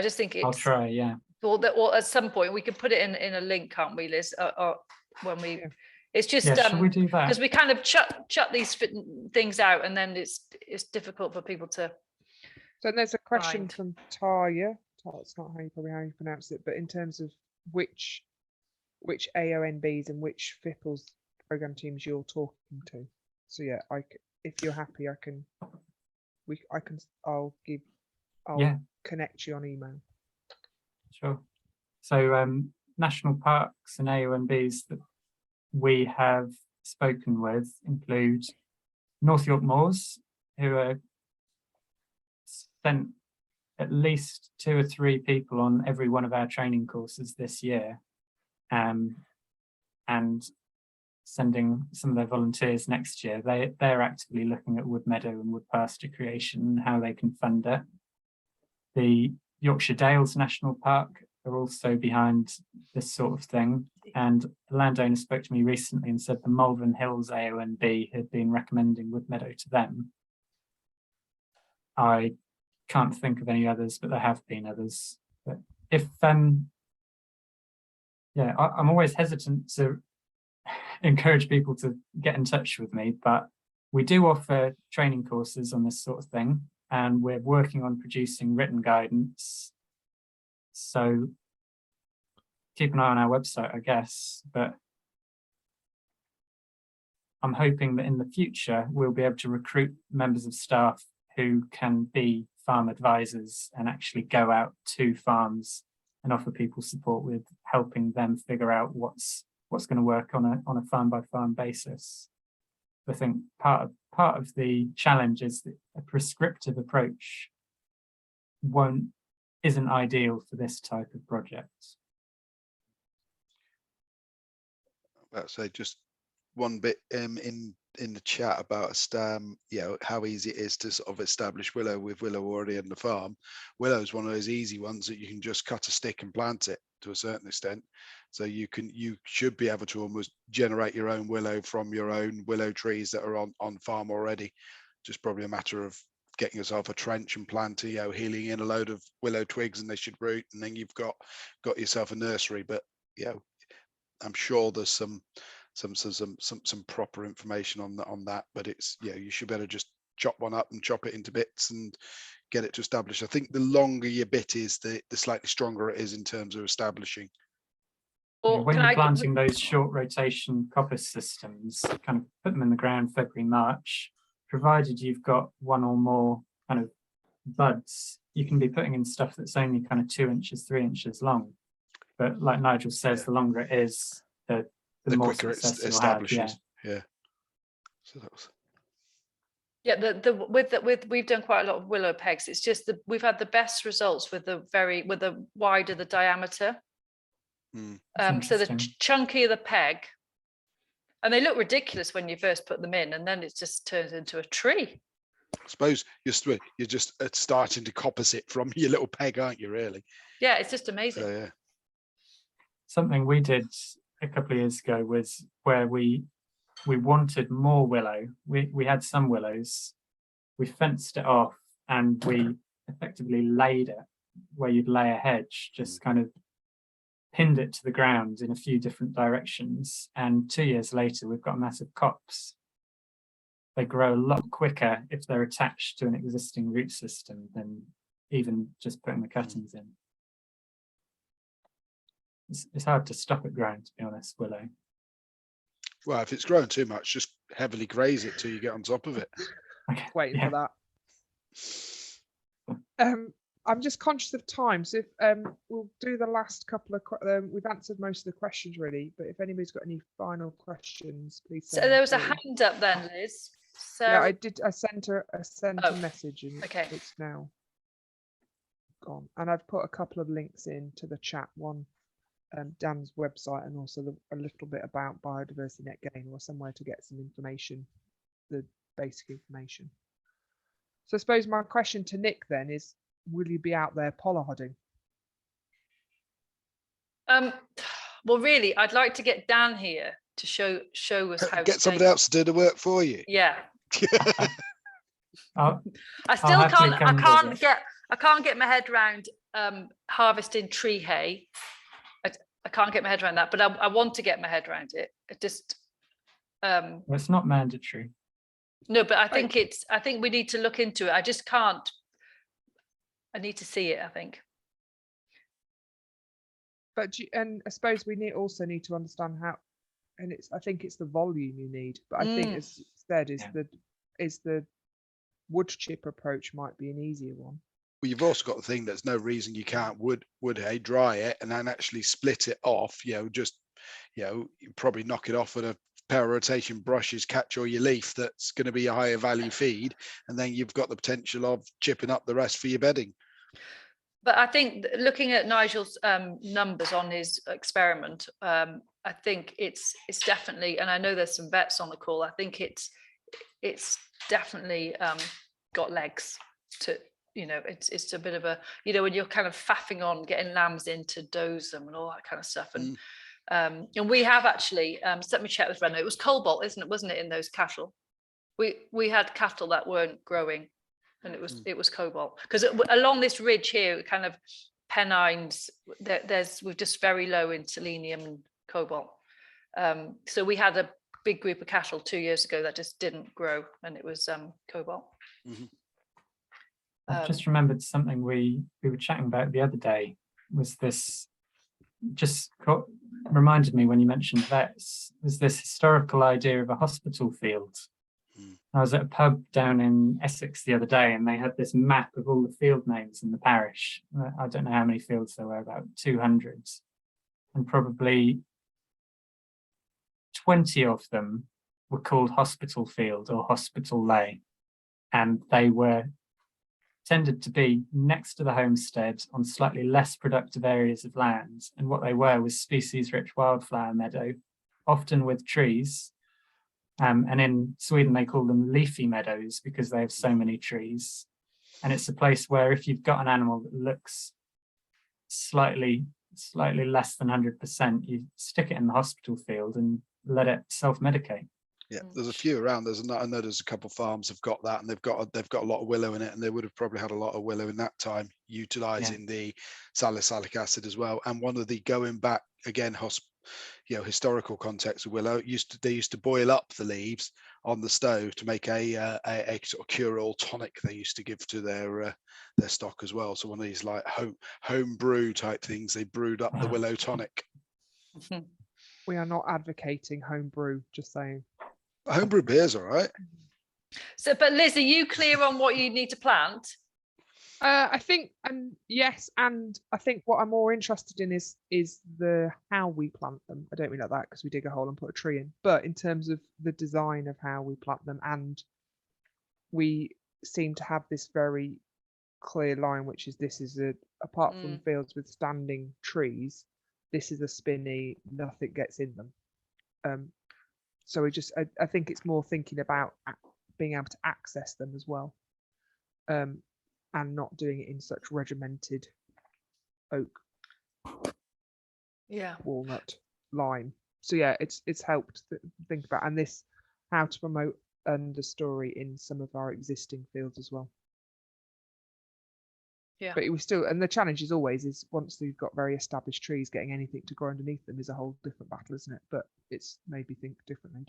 just think it's. I'll try. Yeah. Or at some point we can put it in a link, can't we, Liz? Or when we. It's just should we do that? Because we kind of shut these things out, and then it's difficult for people to. So there's a question from Taya. It's not how you pronounce it, but in terms of which AONBs and which FIPLs program teams you're talking to. So yeah, if you're happy, I'll connect you on email. Sure. So national parks and AONBs that we have spoken with include North York Moors, who are sent at least 2 or 3 people on every one of our training courses this year, and sending some of their volunteers next year. They're actively looking at wood meadow and wood pasture creation and how they can fund it. The Yorkshire Dales National Park are also behind this sort of thing, and the landowner spoke to me recently and said the Malvern Hills AONB had been recommending wood meadow to them. I can't think of any others, but there have been others. But if I'm always hesitant to encourage people to get in touch with me, but we do offer training courses on this sort of thing, and we're working on producing written guidance. So keep an eye on our website, I guess, but I'm hoping that in the future we'll be able to recruit members of staff who can be farm advisors and actually go out to farms and offer people support with helping them figure out what's what's going to work on a farm by farm basis. I think part of the challenge is that a prescriptive approach isn't ideal for this type of project. I'd say just one bit in the chat about how easy it is to sort of establish willow with willow already on the farm. Willow is one of those easy ones that you can just cut a stick and plant it to a certain extent. So you should be able to almost generate your own willow from your own willow trees that are on farm already. Just probably a matter of getting yourself a trench and planting, healing in a load of willow twigs, and they should root, and then you've got yourself a nursery. But I'm sure there's some proper information on that, but it's you should better just chop one up and chop it into bits and get it to establish. I think the longer your bit is, the slightly stronger it is in terms of establishing. When you're planting those short rotation coppice systems, kind of put them in the ground February, March, provided you've got one or more kind of buds, you can be putting in stuff that's only kind of 2 inches, 3 inches long. But like Nigel says, the longer it is, the more quicker it establishes. Yeah. So that was. Yeah, we've done quite a lot of willow pegs. It's just we've had the best results with the wider the diameter. So the chunkier the peg, and they look ridiculous when you first put them in, and then it just turns into a tree. I suppose you're just starting to coppice it from your little peg, aren't you? Really? Yeah, it's just amazing. So, yeah. Something we did a couple of years ago was where we wanted more willow. We had some willows, we fenced it off, and we effectively laid it where you'd lay a hedge, just kind of pinned it to the ground in a few different directions. And 2 years later, we've got massive copse. They grow a lot quicker if they're attached to an existing root system than even just putting the cuttings in. It's hard to stop it growing, to be honest, willow. Well, if it's growing too much, just heavily graze it till you get on top of it. Okay. Waiting for that. I'm just conscious of time, so if we'll do the last couple of we've answered most of the questions really, but if anybody's got any final questions, please send So there was them a through. hand up then, Liz. So Yeah, I did. I sent a message, and okay. it's now gone. And I've put a couple of links in to the chat. One, Dan's website, and also a little bit about biodiversity net gain, or somewhere to get some information, the basic information. So I suppose my question to Nick then is, will you be out there pollarding? Well, really, I'd like to get Dan here to show us how get somebody else to do the work for you. Yeah. I'll I still happily can't. come I can't get my head around harvesting tree hay. I can't get my head around that, but I want to get my head around it. It just. Well, it's not mandatory. No, but I think we need to look into it. I just can't. I need to see it, I think. But and I suppose we also need to understand how, and I think it's the volume you need. But I think, as said, is the wood chip approach might be an easier one. Well, you've also got the thing, there's no reason you can't wood hay, dry it, and then actually split it off. You probably knock it off with a pair of rotation brushes, catch all your leaf that's going to be a higher value feed, and then you've got the potential of chipping up the rest for your bedding. But I think looking at Nigel's numbers on his experiment, I think it's definitely, and I know there's some vets on the call, I think it's definitely got legs to, it's a bit of a, when you're kind of faffing on getting lambs in to dose them and all that kind of stuff. And we have actually, let me check with Reno, it was cobalt, wasn't it, in those cattle? We had cattle that weren't growing, and it was cobalt, because along this ridge here, kind of Pennines, we're just very low in selenium and cobalt. So we had a big group of cattle 2 years ago that just didn't grow, and it was cobalt. I've just remembered something we were chatting about the other day, was this, just reminded me when you mentioned vets, was this historical idea of a hospital field. I was at a pub down in Essex the other day, and they had this map of all the field names in the parish. I don't know how many fields there were, about 200. And probably 20 of them were called hospital field or hospital ley, and they were tended to be next to the homestead on slightly less productive areas of land. And what they were was species-rich wildflower meadow, often with trees. And in Sweden, they call them leafy meadows because they have so many trees. And it's a place where if you've got an animal that looks slightly less than 100%, you stick it in the hospital field and let it self-medicate. Yeah, there's a few around. I know there's a couple farms have got that, and they've got a lot of willow in it, and they would have probably had a lot of willow in that time, utilizing the salicylic acid as well. And one of the, going back again, historical context of willow, they used to boil up the leaves on the stove to make a sort of cure-all tonic they used to give to their stock as well. So one of these like home brew type things, they brewed up the willow tonic. We are not advocating home brew, just saying. Homebrew beer's all right. So, but Liz, are you clear on what you need to plant? I think, yes, and I think what I'm more interested in is the how we plant them. I don't mean like that because we dig a hole and put a tree in, but in terms of the design of how we plant them, and we seem to have this very clear line, which is apart from fields with standing trees, this is a spinney, nothing gets in them. So I think it's more thinking about being able to access them as well, and not doing it in such regimented oak, walnut, lime. So yeah, it's helped think about, and this how to promote understory in some of our existing fields as well. Yeah. But we still, and the challenge is always once we've got very established trees, getting anything to grow underneath them is a whole different battle, isn't it? But it's maybe think differently.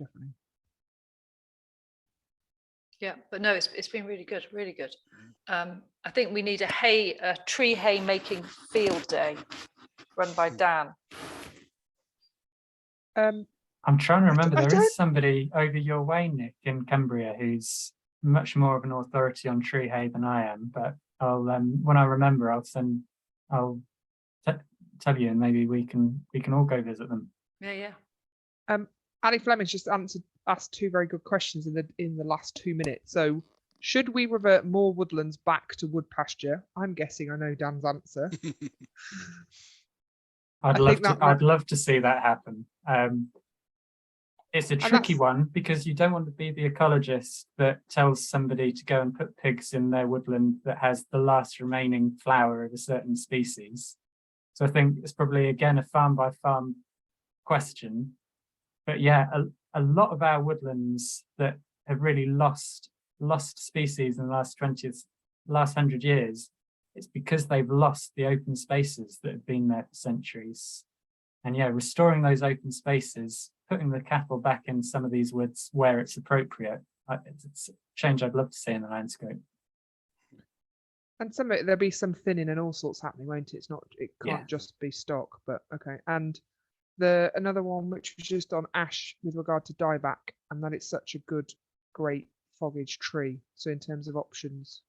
Yeah, but no, it's been really good, really good. I think we need a tree hay making field day run by Dan. I'm trying to remember, there is somebody over your way, Nick, in Cumbria, who's much more of an authority on tree hay than I am, but I'll when I remember, I'll tell you, and maybe we can all go visit them. Yeah. Ali Fleming's just asked two very good questions in the last 2 minutes. So, should we revert more woodlands back to wood pasture? I'm guessing I know Dan's answer. I'd love to see that happen. It's a tricky one because you don't want to be the ecologist that tells somebody to go and put pigs in their woodland that has the last remaining flower of a certain species. So I think it's probably, again, a farm by farm question. But yeah, a lot of our woodlands that have really lost species in the last 100 years, it's because they've lost the open spaces that have been there for centuries. And yeah, restoring those open spaces, putting the cattle back in some of these woods where it's appropriate, it's a change I'd love to see in the landscape. And there'll be some thinning and all sorts happening, won't it? It can't just be stock, but okay. And another one which was just on ash with regard to dieback, and that it's such a great foliage tree. So in terms of options,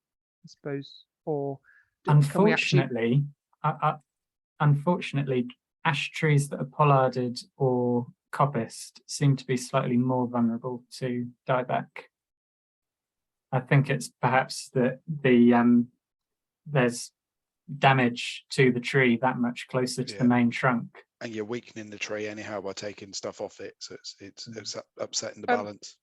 I suppose, or unfortunately, ash trees that are pollarded or coppiced seem to be slightly more vulnerable to dieback. I think it's perhaps that there's damage to the tree that much closer to the main trunk. And you're weakening the tree anyhow by taking stuff off it, so it's upsetting the balance.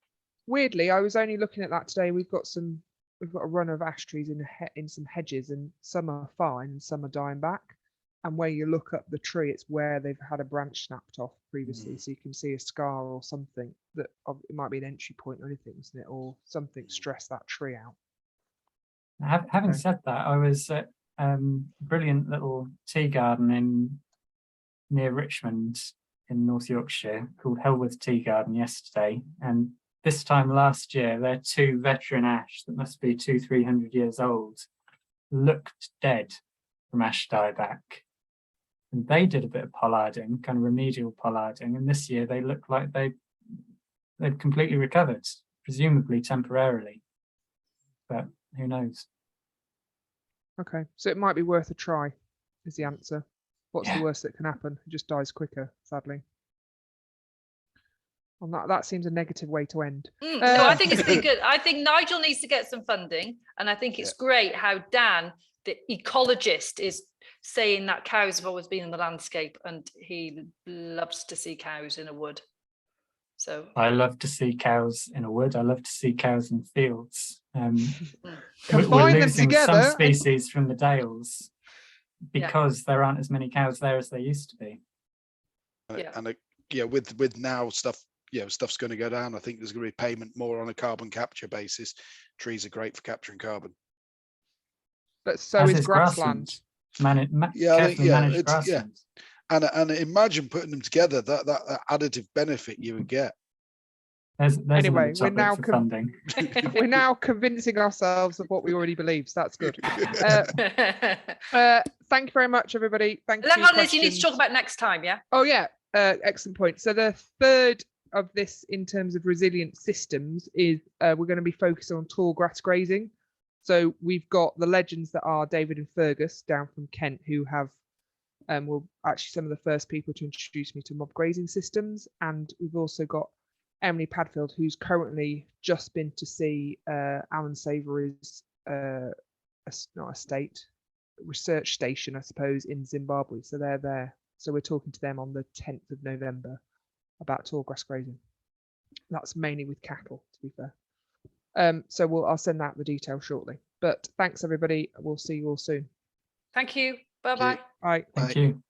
Weirdly, I was only looking at that today. We've got a run of ash trees in some hedges, and some are fine and some are dying back. And where you look up the tree, it's where they've had a branch snapped off previously, so you can see a scar or something that it might be an entry point or anything, isn't it, or something stressed that tree out. Having said that, I was at a brilliant little tea garden near Richmond in North Yorkshire called Helworth Tea Garden yesterday, and this time last year, their 2 veteran ash that must be 200-300 years old looked dead from ash dieback. And they did a bit of pollarding, kind of remedial pollarding, and this year they look like they've completely recovered, presumably temporarily, but who knows? Okay, so it might be worth a try, is the answer. What's the worst that can happen? It just dies quicker, sadly. Well, that seems a negative way to end. No, I think it's been good. I think Nigel needs to get some funding, and I think it's great how Dan, the ecologist, is saying that cows have always been in the landscape, and he loves to see cows in a wood. So I love to see cows in a wood. I love to see cows in fields. We're Combine them losing some together. species from the dales because there aren't as many cows there as there used to be. And with now stuff's going to go down. I think there's going to be payment more on a carbon capture basis. Trees are great for capturing carbon. But so is grassland. Carefully managed grassland. And imagine putting them together, that additive benefit you would get. There's Anyway, we're now funding. We're now convincing ourselves of what we already believe. So that's good. Thank you very much, everybody. Thank you. Liz, you need to talk about next time, yeah? Oh yeah, excellent point. So the third of this in terms of resilient systems is we're going to be focused on tall grass grazing. So we've got the legends that are David and Fergus down from Kent, who have were actually some of the first people to introduce me to mob grazing systems. And we've also got Emily Padfield, who's currently just been to see Alan Savory's not a state research station, I suppose, in Zimbabwe. So they're there. So we're talking to them on the 10th of November about tall grass grazing. That's mainly with cattle, to be fair. So I'll send out the details shortly. But thanks, everybody. We'll see you all soon. Thank you. Bye-bye. Bye. Thank you.